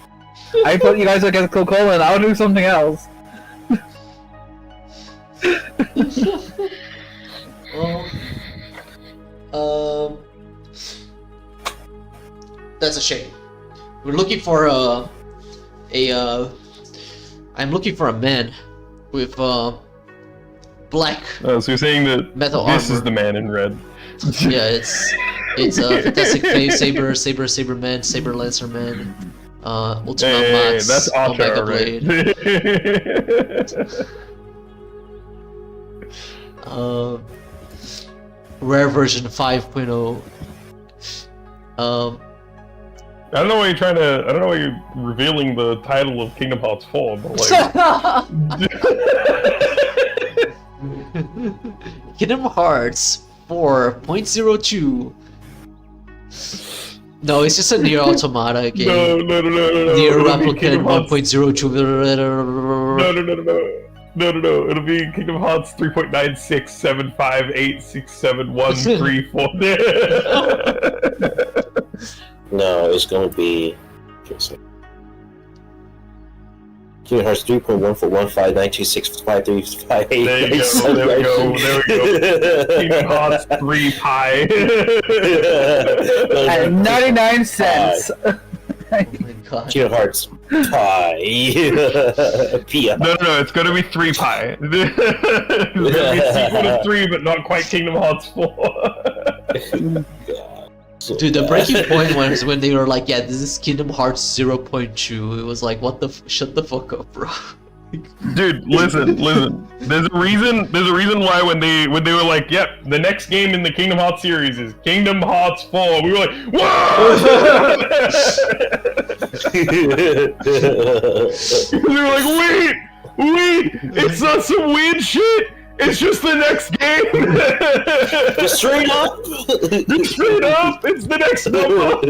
I put you guys against Coca-Cola and I'll do something else. Well, that's a shame. We're looking for I'm looking for a man with black So you're saying that metal this armor. is the Man in Red. Yeah, it's Fantastic Phase, Saber Man, Saber Lancer Man, Ultima Hey, Max, that's Omega Archer, Blade. right? Rare version 5.0. I don't know why you're revealing the title of Kingdom Hearts 4, but like... Kingdom Hearts 4.02. No, it's just a Nier Automata game. No. Nier It'll be Replicant Kingdom Hearts- 1.02. No. It'll be Kingdom Hearts 3.9675867134. no, it's gonna be. Kingdom Hearts 3.141592653558. There you go. Kingdom Hearts 3 Pi. At 99 cents. Oh my god. Kingdom Hearts Pi. Pia. No, it's gonna be 3 Pi. It's gonna be a sequel to 3, but not quite Kingdom Hearts 4. Dude, the breaking point was when they were like, yeah, this is Kingdom Hearts 0.2. It was like, what the shut the fuck up, bro. Dude, listen. There's a reason why when they were like, yep, the next game in the Kingdom Hearts series is Kingdom Hearts 4. We were like, whoa! We were like, wait, it's not some weird shit. It's just the next game. Just straight up. Just straight up, it's the next one.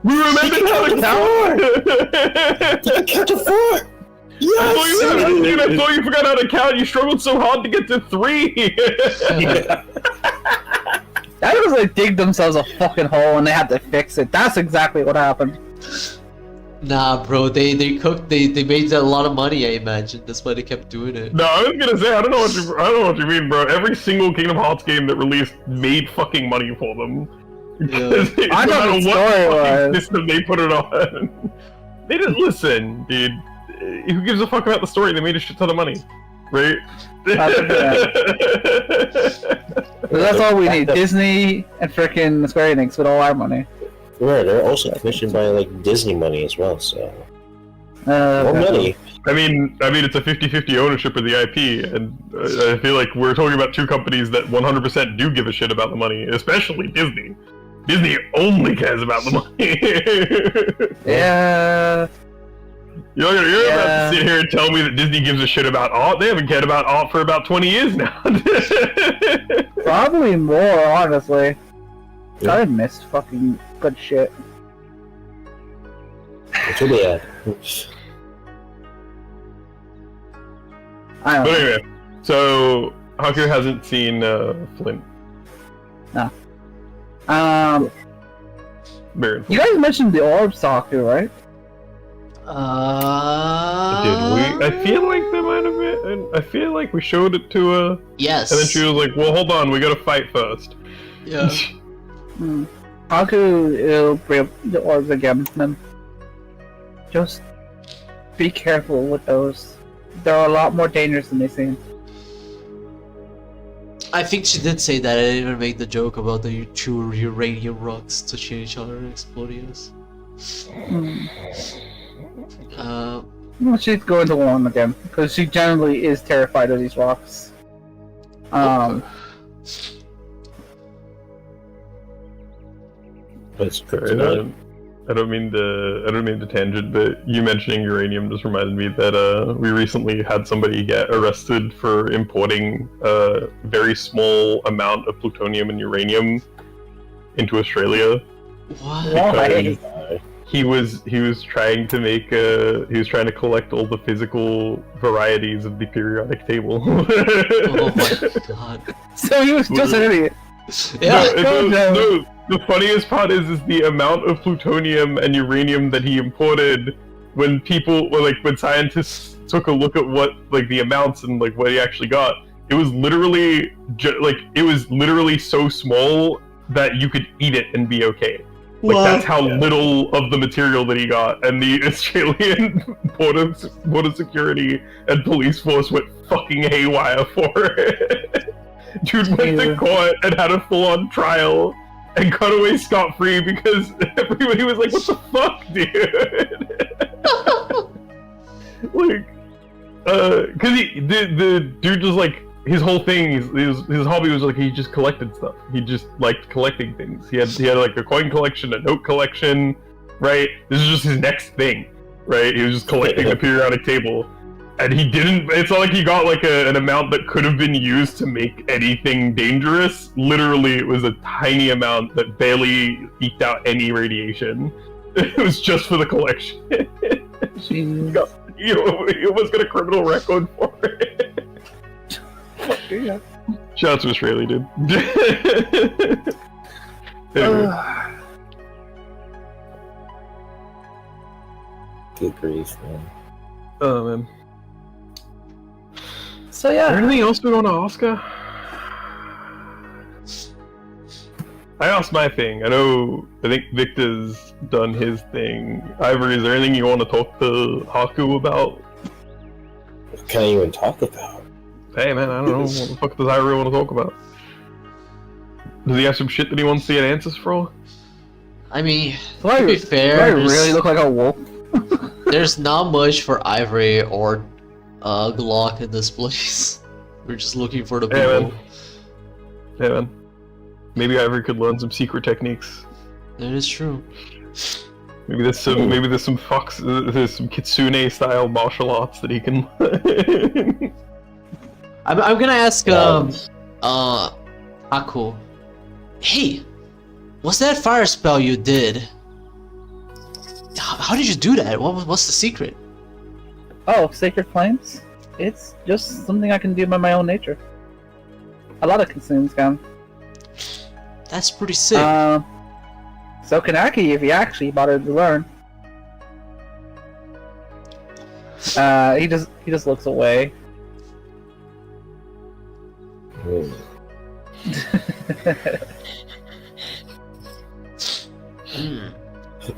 We remembered how to count. Count to 4. Yes. I thought you forgot how to count. You struggled so hard to get to 3. That was like dig themselves a fucking hole and they had to fix it. That's exactly what happened. Nah, bro, they made a lot of money, I imagine. That's why they kept doing it. No, I was gonna say I don't know what you mean, bro. Every single Kingdom Hearts game that released made fucking money for them. Yeah. I know No the matter what story fucking was. system they put it on. They didn't listen, dude. Who gives a fuck about the story? They made a shit ton of money, right? That's all we need. Disney and frickin' Square Enix with all our money. Yeah, they're also commissioned by like Disney money as well, so more money. I mean, it's a 50-50 ownership of the IP, and I feel like we're talking about two companies that 100% do give a shit about the money, especially Disney. Disney only cares about the money. Yeah. You're about to sit here and tell me that Disney gives a shit about art? They haven't cared about art for about 20 years now. Probably more, honestly. Yeah. I missed fucking good shit. Too bad. I don't But know. anyway, so Hunter hasn't seen Flint. Baron. You guys mentioned the orb talk too, right? Did we? I feel like there might have been. I feel like we showed it to her, Yes. and then she was like, "Well, hold on, we gotta fight first." Yeah. Haku will bring the orbs again, then. Just be careful with those. They're a lot more dangerous than they seem. I think she did say that. I didn't even make the joke about the two uranium rocks touching each other and exploding us. Well, she's going to warn again, because she generally is terrified of these rocks. That's Sorry, good. I don't mean to tangent, but you mentioning uranium just reminded me that we recently had somebody get arrested for importing a very small amount of plutonium and uranium into Australia. What? Why? He was trying to make he was trying to collect all the physical varieties of the periodic table. Oh my god. So he was just an idiot. Yeah. No, the funniest part is the amount of plutonium and uranium that he imported. When when scientists took a look at what the amounts and what he actually got, it was literally so small that you could eat it and be okay. That's how little of the material that he got, and the Australian border security and police force went fucking haywire for it. Dude went to court and had a full-on trial and got away scot-free because everybody was like, "What the fuck, dude?" Because the dude just his whole thing, his hobby was he just collected stuff. He just liked collecting things. He had a coin collection, a note collection, right? This is just his next thing, right? He was just collecting the periodic table, and he didn't. It's not like he got an amount that could have been used to make anything dangerous. Literally, it was a tiny amount that barely eked out any radiation. It was just for the collection. He almost got a criminal record for it. Yeah. Shout out to Australia, dude. Anyway. Good grief, man. Oh man. So Is there yeah. anything else we want to Oscar? I asked my thing. I think Victor's done his thing. Ivory, is there anything you want to talk to Haku about? What can I even talk about? Hey man, I don't know. What the fuck does Ivory want to talk about? Does he have some shit that he wants to get answers for? I mean, Do I to be do fair, I really look like a wolf? there's not much for Ivory or Glock in this place. We're just looking for the Hey, people. man. Hey man. Maybe Ivory could learn some secret techniques. That is true. Maybe there's some Kitsune style martial arts that he can learn. I'm gonna ask Haku. Hey, what's that fire spell you did? How did you do that? What's the secret? Oh, Sacred Flames? It's just something I can do by my own nature. A lot of consumes can. That's pretty sick. So can Aki if he actually bothered to learn. He just looks away.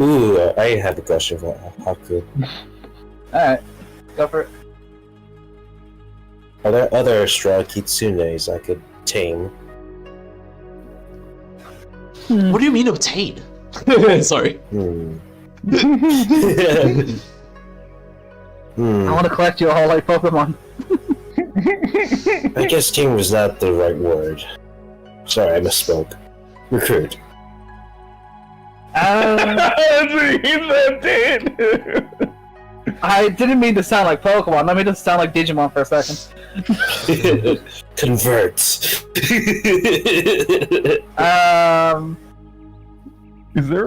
Ooh, I have a question for Haku. Alright, go for it. Are there other straw kitsunes I could tame? What do you mean obtain? Sorry. I want to collect you all like Pokemon. I guess tame was not the right word. Sorry, I misspoke. Recruit. I didn't mean to sound like Pokemon. Let me just sound like Digimon for a second. Converts. Is there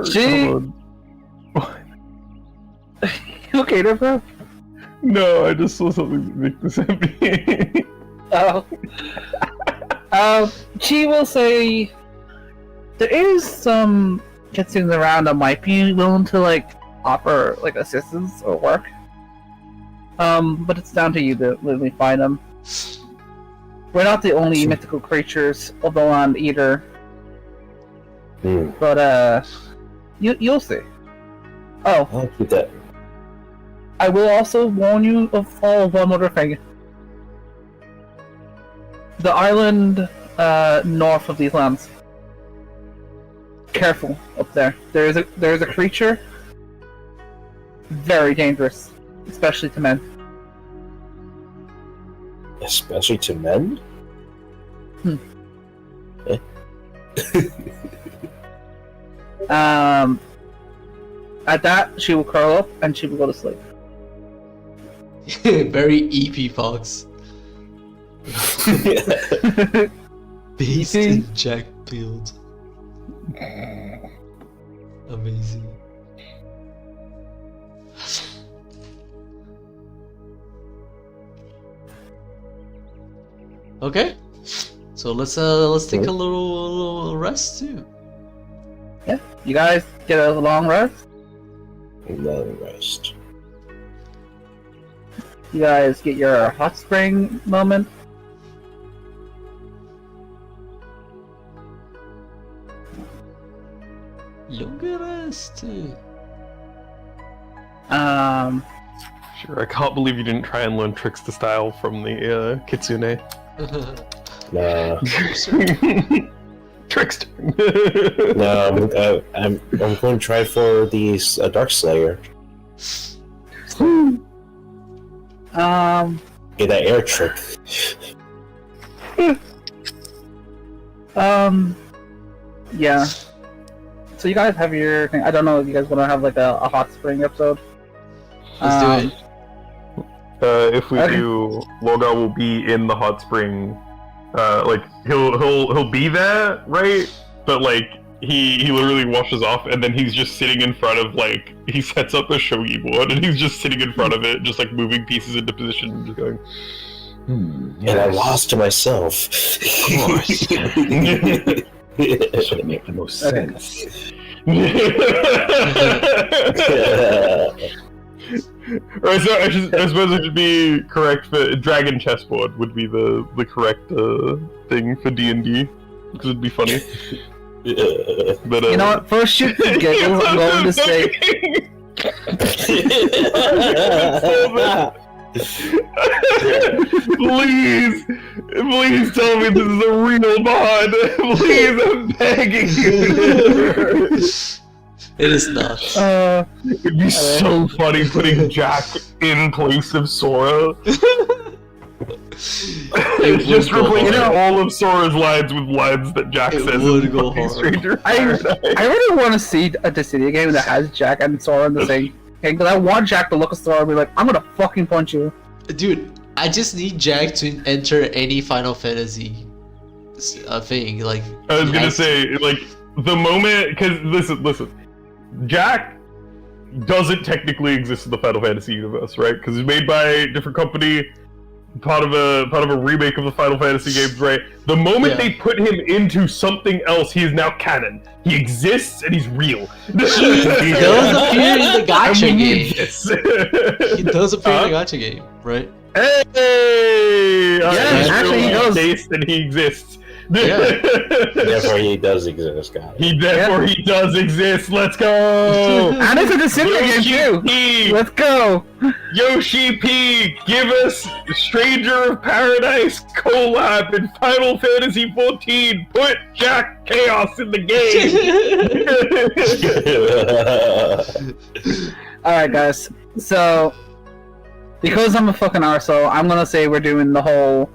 Okay, there, bro. No, I just saw something Victor sent me. She will say there is some kitsunes around that might be willing to offer assistance or work. But it's down to you to literally find them. We're not the only mythical creatures of the land either. But you'll see. Oh, I'll keep that. I will also warn you of one other thing. The island north of these lands. Careful up there. There is a creature. Very dangerous, especially to men. Especially to men? Eh? At that, she will curl up and she will go to sleep. Very EP Fox. Based in Jackfield. Amazing. Okay, so let's take a little rest too. Yeah, you guys get a long rest. Long rest. You guys get your hot spring moment. Longer rest. Sure, I can't believe you didn't try and learn trickster style from the Kitsune. Nah. Trickster. No, I'm going to try for these Dark Slayer. Get that air trick. Yeah. So you guys have your thing. I don't know if you guys want to have like a hot spring episode. Let's do it. If we do, Logar will be in the hot spring. Like he'll be there, right? But like he literally washes off, and then he's just sitting in front of like he sets up a shogi board, and he's just sitting in front of it, just like moving pieces into position, and just going. And I lost to myself. Of course. This would make the most sense. Right, so I suppose it should be correct for dragon chessboard would be the correct thing for D&D because it'd be funny. But You know what? First shoot the giggles, I'm going to say. Please tell me this is a real mod. Please, I'm begging you. It is not. It'd be so funny putting Jack in place of Sora. Just replacing all of Sora's lines with lines that Jack says in go fucking hard. Stranger I Paradise. really want to see a Dissidia game that has Jack and Sora in the same thing, because I want Jack to look at Sora and be like, I'm gonna fucking punch you. Dude, I just need Jack to enter any Final Fantasy thing. Like I was gonna say, like, the moment, because listen, Jack doesn't technically exist in the Final Fantasy universe, right? Because it's made by a different company, part of a remake of the Final Fantasy games, right? The moment they put him into something else, he is now canon. He exists and he's real. He does appear in the gacha game. He does appear in the gacha game, right? Hey! actually he does. Taste and he exists. Yeah. Therefore, he does exist, guys. He does exist. Let's go. And it's a Dissidia game too. P. Let's go. Yoshi P, give us Stranger of Paradise collab in Final Fantasy XIV. Put Jack Chaos in the game. Alright, guys. So, because I'm a fucking arsehole, I'm gonna say we're doing the whole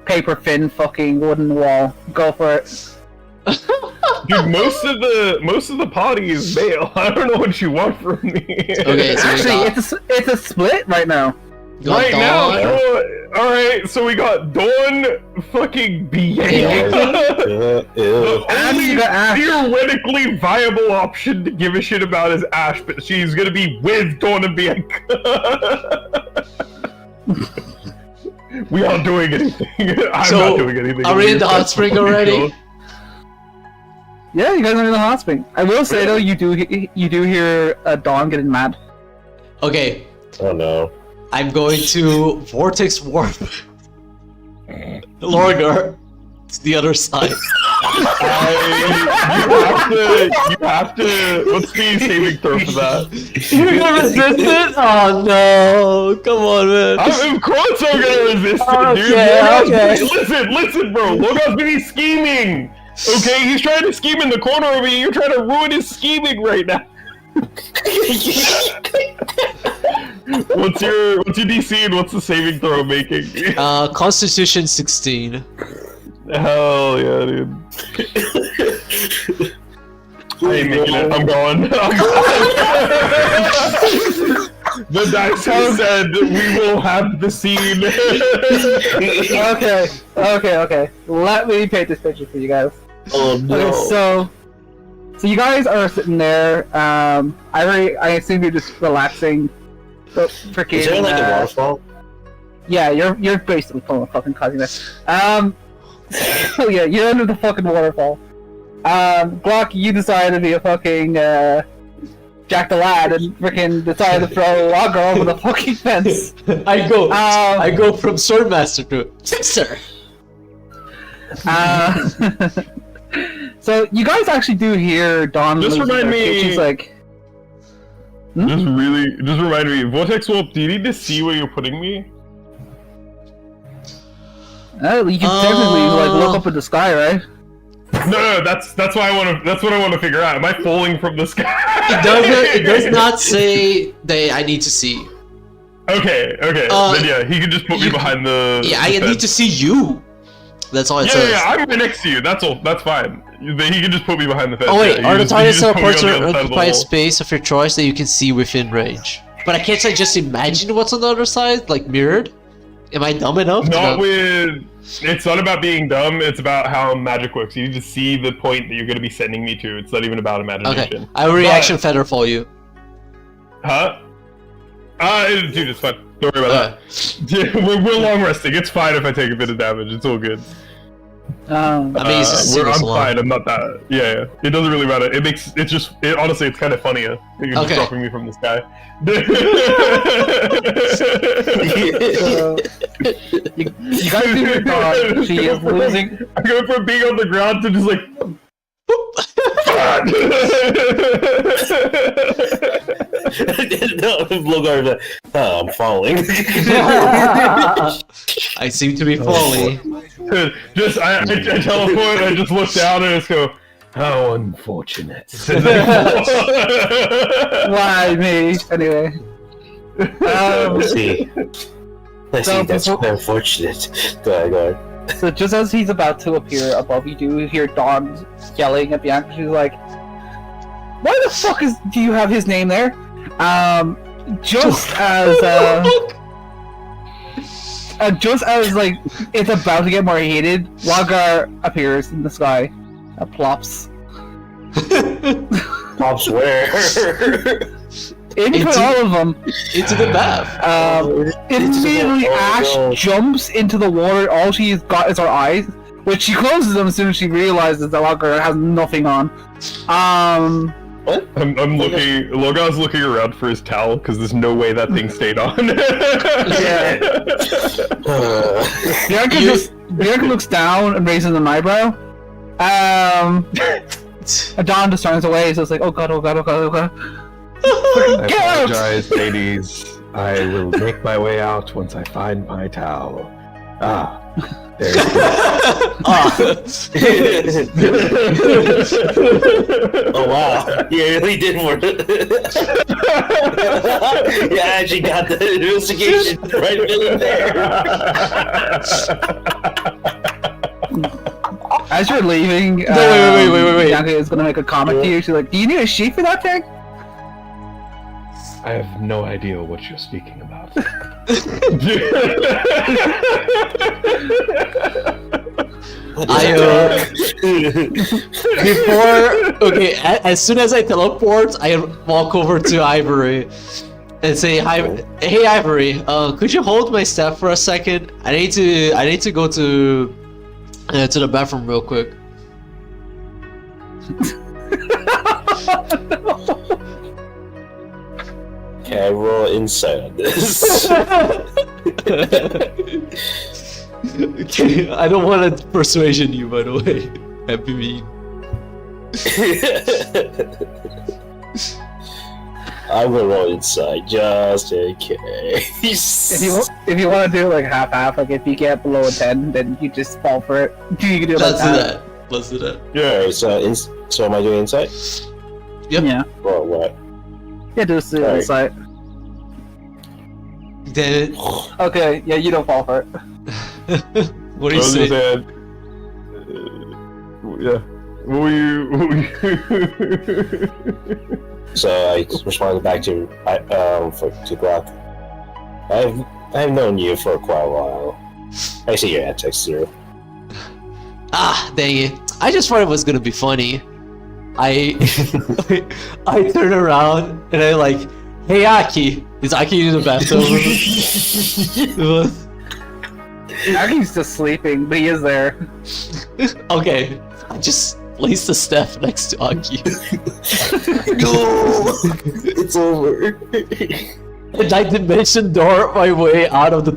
paper thin fucking wooden wall. Go for it. Dude, most of the party is male. I don't know what you want from me. Okay, so Actually, it's a split right now. Right now, alright, so we got Dawn fucking Bianca. The And only you got Ash. theoretically viable option to give a shit about is Ash, but she's gonna be with Dawn and Bianca. We aren't doing anything. I'm not doing anything. Are we in the hot spring already? Yeah, you guys are in the hot spring. I will say though, you do hear Dawn getting mad. Okay, Oh no. I'm going to Vortex Warp Lorgar to the other side. You have to. What's the saving throw for that? You're gonna resist it? Oh no! Come on, man. Of course I'm gonna resist it, dude. Okay, Logan's- okay. Listen, bro. Logan's busy scheming. Okay, he's trying to scheme in the corner over you. You're trying to ruin his scheming right now. What's your DC and what's the saving throw making? Constitution 16. Hell yeah, dude. I ain't making it. I'm going. The dice have said we will have the scene. Okay. Let me paint this picture for you guys. Oh no. Okay, so you guys are sitting there. I assume you're just relaxing. So freaking. Is there like a waterfall? Yeah, you're basically pulling a fucking Kazuya. Oh yeah, you're under the fucking waterfall. Glock, you decided to be a fucking Jack the Lad and freaking decided to throw Logger over the fucking fence. I go from Swordmaster to Fixer. So you guys actually do hear Dawn. Just remind me- She's like, Just remind me. Vortex Wolf, do you need to see where you're putting me? you can technically like look up at the sky, right? No, that's what I want to figure out. Am I falling from the sky? It does not say that I need to see. Okay. Then yeah, he can just put me behind the. Yeah, the I need fence. to see you. That's all it says. Yeah, I'm right next to you. That's all. That's fine. He can just put me behind the fence. Oh wait, yeah, are the you targets just put me teleports on the or other side of the occupied wall. space of your choice that you can see within range? But I can't just imagine what's on the other side, like mirrored? Am I dumb enough? to Not know? with. It's not about being dumb. It's about how magic works. You need to see the point that you're going to be sending me to. It's not even about imagination. Okay, I will reaction feather for you. Huh? Dude, it's fine. Don't worry about that. We're long resting. It's fine if I take a bit of damage. It's all good. I mean, it's just a single I'm salon. fine. I'm not that. Yeah. It doesn't really matter. Honestly, it's kind of funnier that you're just Okay. dropping me from the sky. You guys do hear Dawn. She is losing. I go from being on the ground to just like. No, Logar, I'm falling. I seem to be falling. I teleport. I just look down and just go. How unfortunate. Why me? Anyway. I see. So That's before- quite unfortunate. Go ahead. So just as he's about to appear above you, do hear Dawn yelling at Bianca. She's like, "Why the fuck do you have his name there?" Just as like it's about to get more heated, Lagar appears in the sky, plops Pops where? in between Into- all of them. Into the bath. Immediately, Ash no. jumps into the water. All she's got is her eyes, which she closes them as soon as she realizes that Lagar has nothing on. I'm looking. Logar's looking around for his towel because there's no way that thing stayed on. Yeah. Bianca looks down and raises an eyebrow. Dawn just turns away, so it's like, oh god. I Get out! apologize, ladies. I will make my way out once I find my towel. Ah, there it Oh wow! You really did work. You actually got the investigation right then and there. As you're leaving, No, wait. Bianca is gonna make a comment to you. She's like, do you need a sheet for that thing? I have no idea what you're speaking about. As soon as I teleport, I walk over to Ivory and say, "Hi, hey Ivory, could you hold my staff for a second? I need to go to the bathroom real quick." Can I roll insight on this? I don't want to persuasion you, by the way. Happy mean. I will roll inside just in case. If you want to do like half, like if you get below a 10, then you just fall for it. You can do it Let's like do that. that. Let's do that. Yeah. Okay, so am I doing insight? Yep. Yeah. Or what? Yeah, do a Alright. insight. Then Okay, yeah, you don't fall for it. what do you I was say? gonna say, yeah. What were you? So I responded back to Glock. I've known you for quite a while. I see your antics through. Ah, dang it! I just thought it was gonna be funny. I I turn around and I like, hey Aki, is Aki in the bathtub? Aki's just sleeping, but he is there. Okay, I just place the staff next to Aki. No, it's over. And I dimension door my way out of the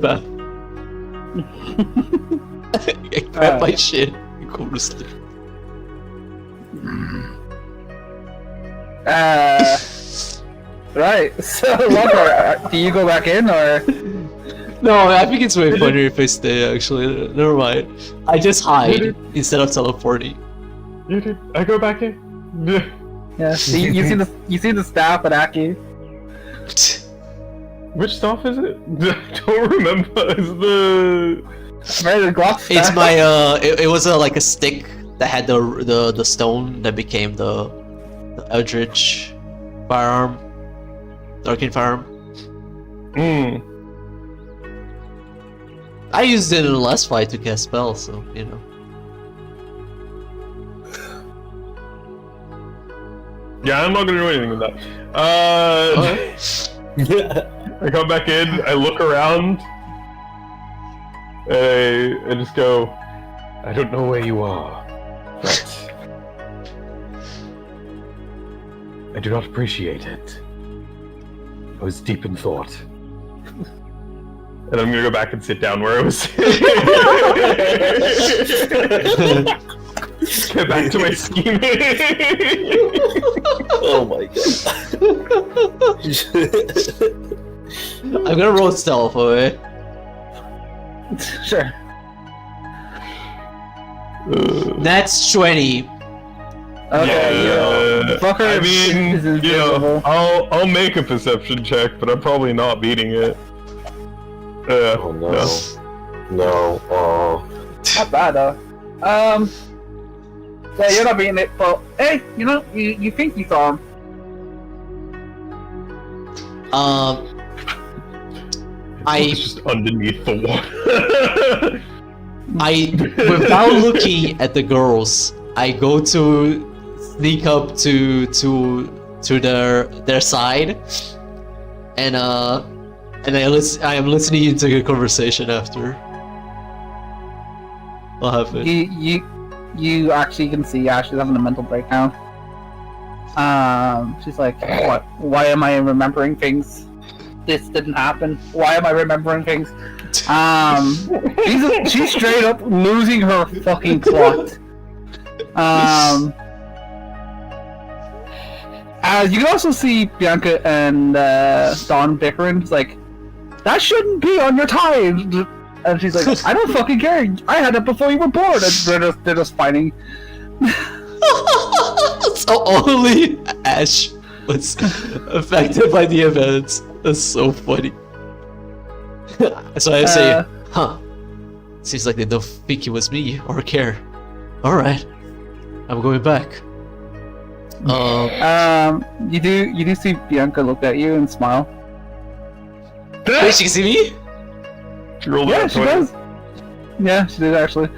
bath. I grab my shit and go to sleep. Right. So, Lockhart, do you go back in or? No, I think it's way funnier if I stay, actually. Never mind. I just hide instead of teleporting. You did. I go back in. Yeah. So you see the staff at Aki. Which staff is it? I don't remember. Is the Right, the Glock staff. It's my it was like a stick that had the stone that became the Eldritch firearm, the arcane firearm. Hmm. I used it in the last fight to cast spells, so you know. Yeah, I'm not gonna do anything with that. I come back in, I look around, and I just go, I don't know where you are, but I do not appreciate it. I was deep in thought. And I'm gonna go back and sit down where I was sitting. Get back to my scheming. Oh my god. I'm gonna roll stealth, okay? Sure. That's 20. Okay. Yeah, Fucker I mean, is you know, invisible. I'll make a perception check, but I'm probably not beating it. Oh no. No. Oh. Not bad though. Yeah, you're not beating it, but hey, you know, you think you saw him. It's just underneath the water. Without looking at the girls, I go to sneak up to their side, and I am listening into the conversation after. What happened? You actually can see Ash is having a mental breakdown. She's like, what? Why am I remembering things? This didn't happen. Why am I remembering things? She's straight up losing her fucking plot. You can also see Bianca and Dawn bickering. It's like, that shouldn't be on your tie. And she's like, I don't fucking care. I had it before you were born. And they're just fighting. So only Ash was affected by the events. That's so funny. So I say, huh? Seems like they don't think it was me or care. All right, I'm going back. You do see Bianca look at you and smile. Wait, she can see me? She rolled Yeah, out she 20. does. Yeah, she did actually.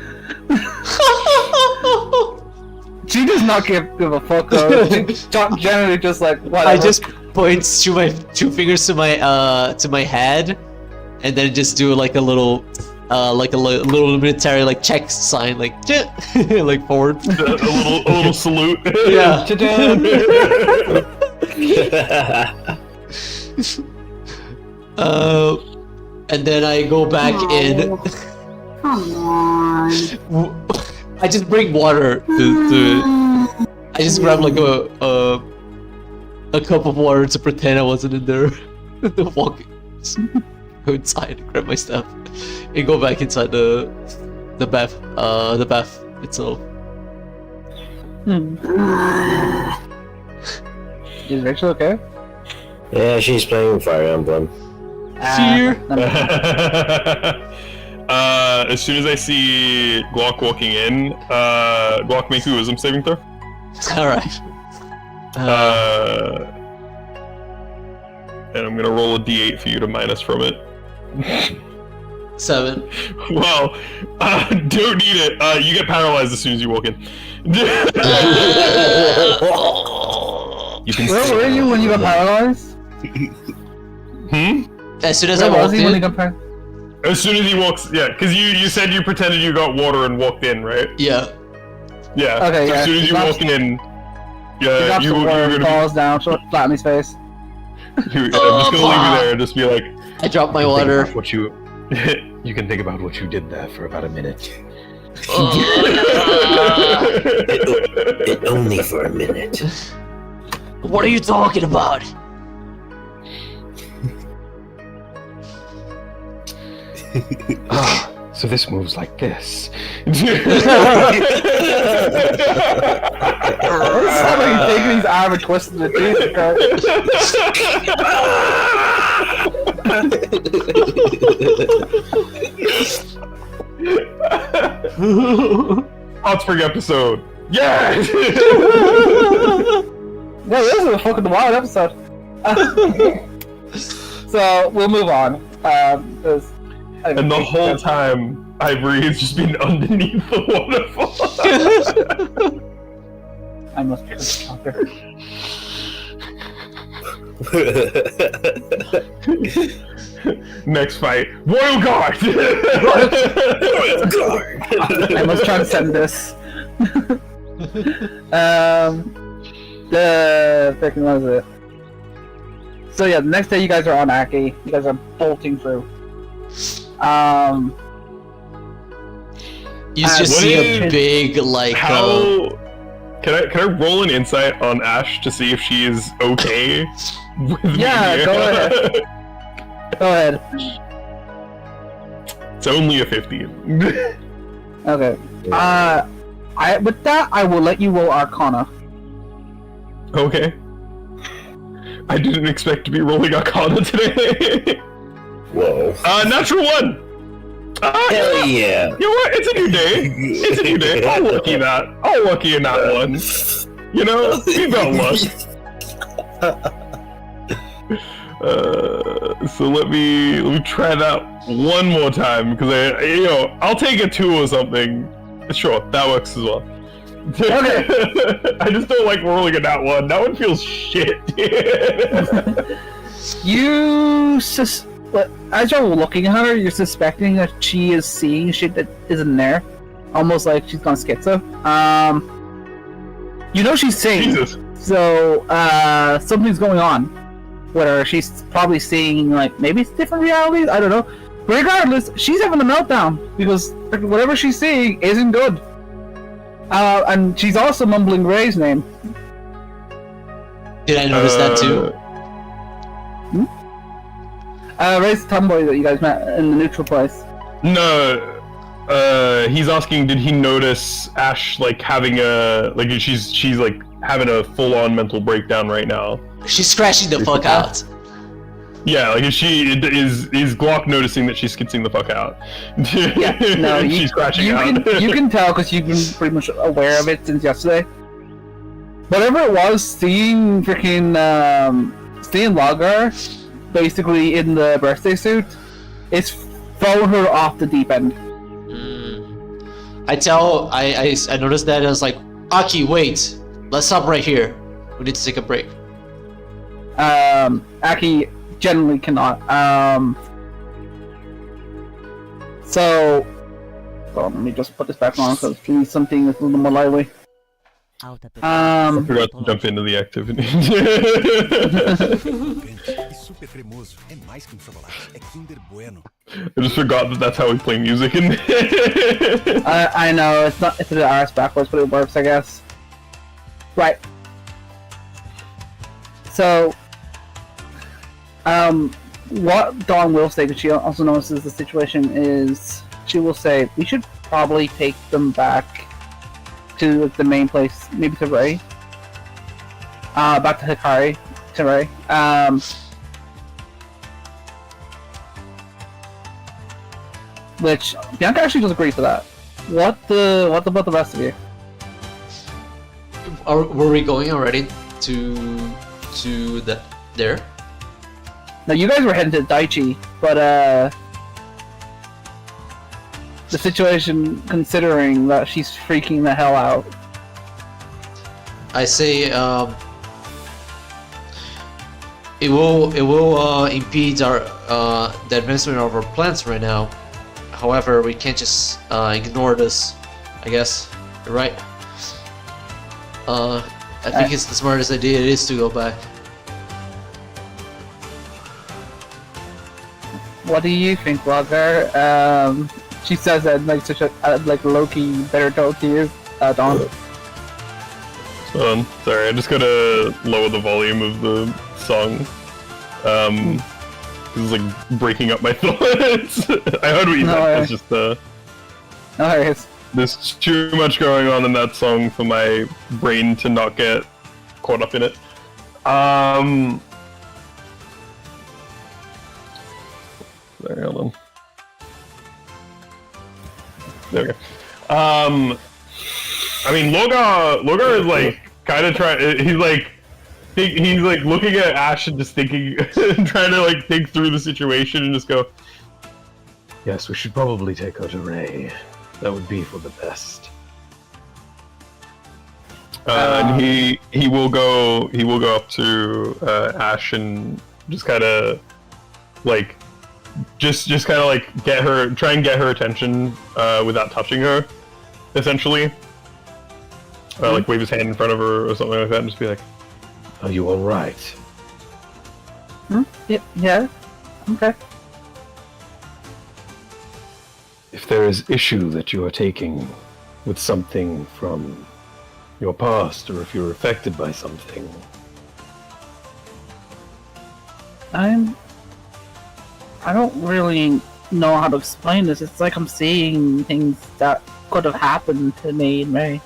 She does not give a fuck though. She generally just like whatever. I just point to my two fingers to my head, and then just do like a little little military like check sign like like forward. a little salute. Yeah. And then I go back in. Come on. I just bring water to I just grab like a cup of water to pretend I wasn't in there. Then walk, go inside, grab my stuff, and go back inside the bath itself. Is Rachel okay? Yeah, she's playing Fire Emblem. Fear. As soon as I see Glock walking in, Glock, make a wisdom saving throw. All right. And I'm gonna roll a d8 for you to minus from it. 7. Well, don't need it. You get paralyzed as soon as you walk in. You can Where were you when you got paralyzed? As soon as Where I was walked he when he in. got paralyzed? As soon as he walks, yeah, because you said you pretended you got water and walked in, right? Yeah. Yeah. Okay, so yeah, as soon as you walk in, He yeah, drops you're the water, gonna falls down, flat on his face. I'm just gonna leave you there and just be like, I dropped my think water. about what you you can think about what you did there for about a minute. It only for a minute. What are you talking about? So this moves like this. It's not like he's taking his arm and twisting it. Jesus Hot Spring episode. Yeah. Yeah, this is a fucking wild episode. So we'll move on. And the whole time, Ivory has just been underneath the waterfall. I must be a stalker. Next fight, Royal Guard. I must transcend this. The freaking what is it? So yeah, the next day you guys are on Aki. You guys are bolting through. You just What see a is- big like. How? Can I roll an insight on Ash to see if she is okay? With Yeah, me? go ahead. Go ahead. It's only a 15. Okay. With that I will let you roll Arcana. Okay. I didn't expect to be rolling Arcana today. Whoa. Natural 1! Hell yeah. You know what? It's a new day. It's a new day. I'll lucky that. I'll lucky in that one. You know, you got luck. So let me try that one more time because I'll take a 2 or something. Sure, that works as well. Okay. I just don't like rolling in that one. That one feels shit. As you're looking at her, you're suspecting that she is seeing shit that isn't there, almost like she's gone schizo. You know she's seeing, Jesus. so something's going on. Whether she's probably seeing like maybe it's different realities, I don't know. But regardless, she's having a meltdown because whatever she's seeing isn't good. And she's also mumbling Ray's name. Did I notice that too? Ray's the tomboy that you guys met in the neutral place. No. He's asking, did he notice Ash like having she's like having a full-on mental breakdown right now? She's crashing the fuck out. Yeah, like is Glock noticing that she's skitzing the fuck out? Yeah, no, she's crashing out. You can tell because you've been pretty much aware of it since yesterday. Whatever it was, seeing Lagar basically in the birthday suit, it's throwing her off the deep end. I noticed that and I was like, Aki, wait, let's stop right here. We need to take a break. Aki generally cannot. So, hold on, let me just put this back on because we need something that's a little more lively. I forgot to jump into the activity. super cremoso. É mais que chocolate. É Kinder Bueno. I just forgot that that's how we play music in I know, it's not, it's a bit arse backwards, but it works, I guess. Right. So, what Dawn will say, because she also notices the situation, is she will say, we should probably take them back to the main place, maybe to Ray. Back to Hikari, to Ray. Which Bianca actually does agree to that. What about the rest of you? Were we going already to there? Now you guys were heading to Daichi, but the situation, considering that she's freaking the hell out. I say it will impede our the advancement of our plans right now. However, we can't just ignore this. I guess you're right. I think it's the smartest idea it is to go back. What do you think, Blogger? She says that like such a like low-key better tone to you, Dawn. Sorry, I just gotta lower the volume of the song. It's like breaking up my thoughts. I heard what you said. It's just No worries. there's too much going on in that song for my brain to not get caught up in it. Sorry, hold on. There we go. I mean, Logar is like kind of trying. He's like looking at Ash and just thinking, trying to like think through the situation and just go, yes, we should probably take her to Ray. That would be for the best. And he will go up to Ash and just kind of like kind of like try and get her attention without touching her, essentially. Like wave his hand in front of her or something like that and just be like, are you alright? Yeah. Okay. If there is issue that you are taking with something from your past, or if you're affected by something, I don't really know how to explain this. It's like I'm seeing things that could have happened to me and Ray.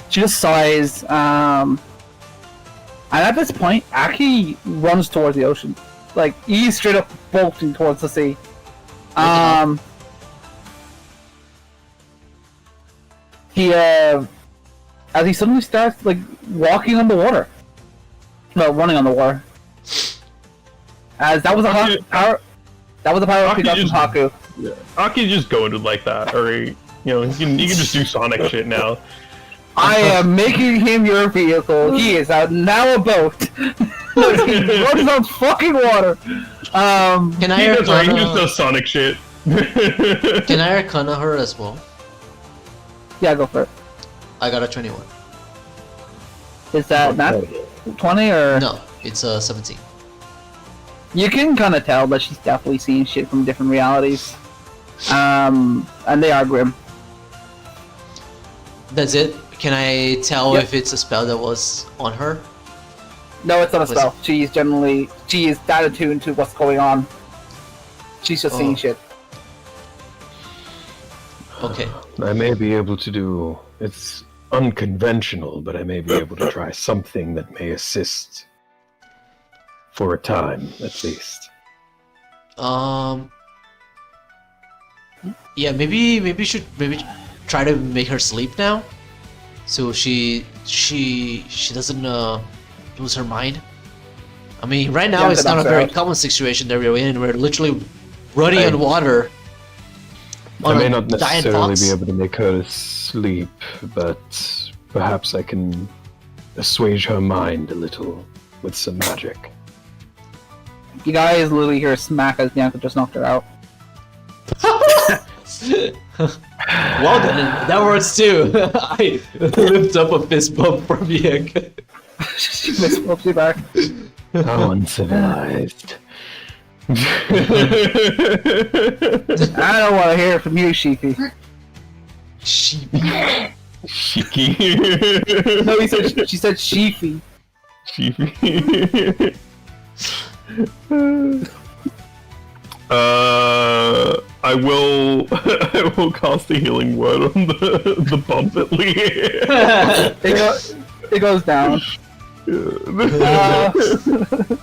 She just sighs, and at this point, Aki runs towards the ocean. Like, he's straight up bolting towards the sea. He, as he suddenly starts, like, walking on the water. No, running on the water. As that was a power up he got from Haku. yeah, Aki's just going to like that, or he can just do Sonic shit now. I am making him your vehicle. He is now a boat. He runs on fucking water. Can I He just Arcana? does Sonic shit. Can I Arcana her as well? Yeah, go for it. I got a 21. Is that not 20 or? No, it's 17. You can kind of tell that she's definitely seeing shit from different realities. And they are grim. That's it. Can I tell Yep. if it's a spell that was on her? No, it's not a Was- spell. She is that attuned to what's going on. She's just seeing shit. Okay. I may be able to do. It's unconventional, but I may be able to try something that may assist. For a time, at least. Yeah, maybe try to make her sleep now, so she doesn't lose her mind. I mean, right now Yeah, it's not a that's very out. common situation that we're in. We're literally running on water. I on may a not giant necessarily fox. be able to make her sleep, but perhaps I can assuage her mind a little with some magic. You guys literally hear a smack as Bianca just knocked her out. Well then, that works too. I lift up a fist bump from Bianca. She misspoke me back. How uncivilized. I don't want to hear it from you, Sheepy. Sheepy. Shiki. No, she said Sheepy. Sheepy. I will cast a healing word on the bump at Lee. It goes down.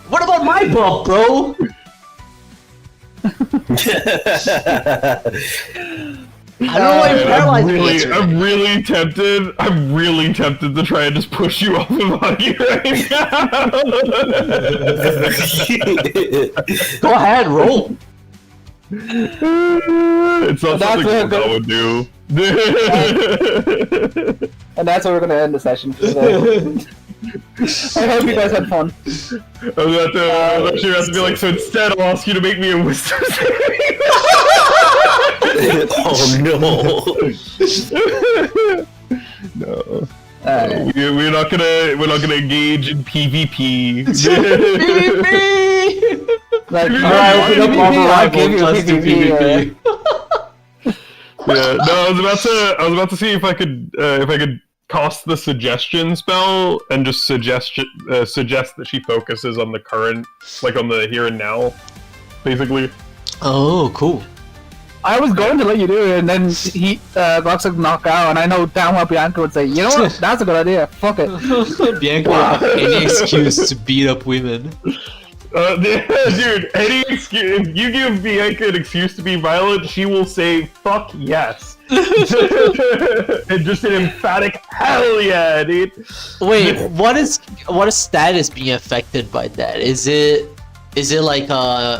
What about my bump, bro? I don't know why you're paralyzed. I'm really tempted to try and just push you off of Honey right now. Go ahead, roll. It's not That's something what I would do. And that's where we're gonna end the session for today. I hope you guys had fun. I was about to be like, so instead I'll ask you to make me a wisdom saving. Oh no! No. Alright. We're not gonna engage in PvP. Like, Alright, open up Marvel I'll give Rival, you let's do PvP. Yeah, no, I was about to see if I could cast the suggestion spell and just suggest that she focuses on the current, like on the here and now, basically. Oh, cool. I was going to let you do it, and then he got knocked out, and I know damn well Bianca would say, you know what, that's a good idea, fuck it. Bianca will have any excuse to beat up women. Dude, any excuse, if you give Bianca an excuse to be violent, she will say, fuck yes. And just an emphatic hell yeah, dude. Wait, what is status being affected by that? Is it like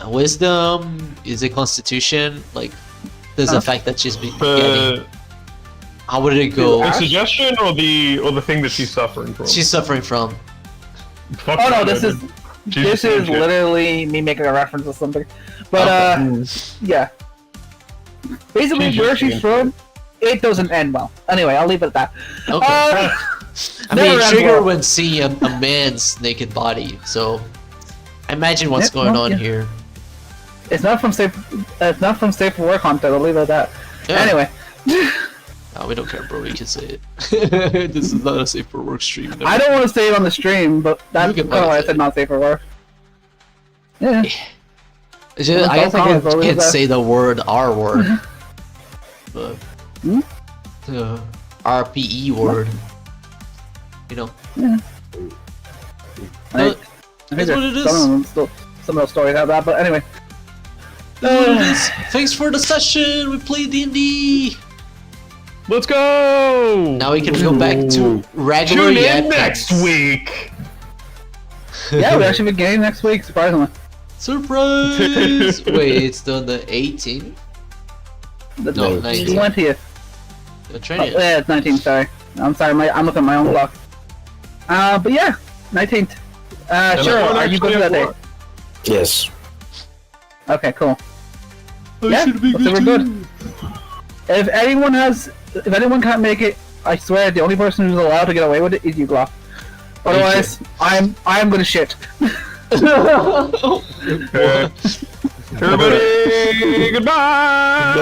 wisdom? Is it constitution? Like, does the fact that she's been getting? How would it go? The suggestion or the thing that she's suffering from? She's suffering from. Fuck Oh no, yeah, this dude. is literally me making a reference to something. But yeah. Basically, She's where just she's from, it doesn't end well. Anyway, I'll leave it at that. Okay. I never mean, ends trigger well. when seeing a man's naked body. So, imagine what's Yeah, going well, on yeah. here. It's not from safe. It's not from safe for work content. I'll leave it at that. Yeah. Anyway, No, we don't care, bro. We can say it. This is not a safe for work stream. No. I don't want to say it on the stream, but that's You can kind of why I say said it. not safe for work. Yeah. It's just, I Don't think it's always can't that. say the word R word. But Hmm? the RPE word. You know. I That's think what there's it is. some of those stories have that, but anyway. Thanks for the session. We played D&D. Let's go! Now we can go back to regular Tune in Yet next Packs. week! Yeah, we actually have a game next week, surprisingly. Surprise! Wait, it's on the 18th? The No, 19th. 20th. The Oh, 20th. yeah, it's 19th, sorry. I'm sorry, I'm looking at my own clock. But yeah, 19th. Sure, that one are you good for actually that at day? Yes. Okay, cool. I Yeah, should be looks like good we're too. If anyone can't make it, I swear the only person who's allowed to get away with it is you, Glock. Otherwise, I'm gonna shit. Everybody, goodbye!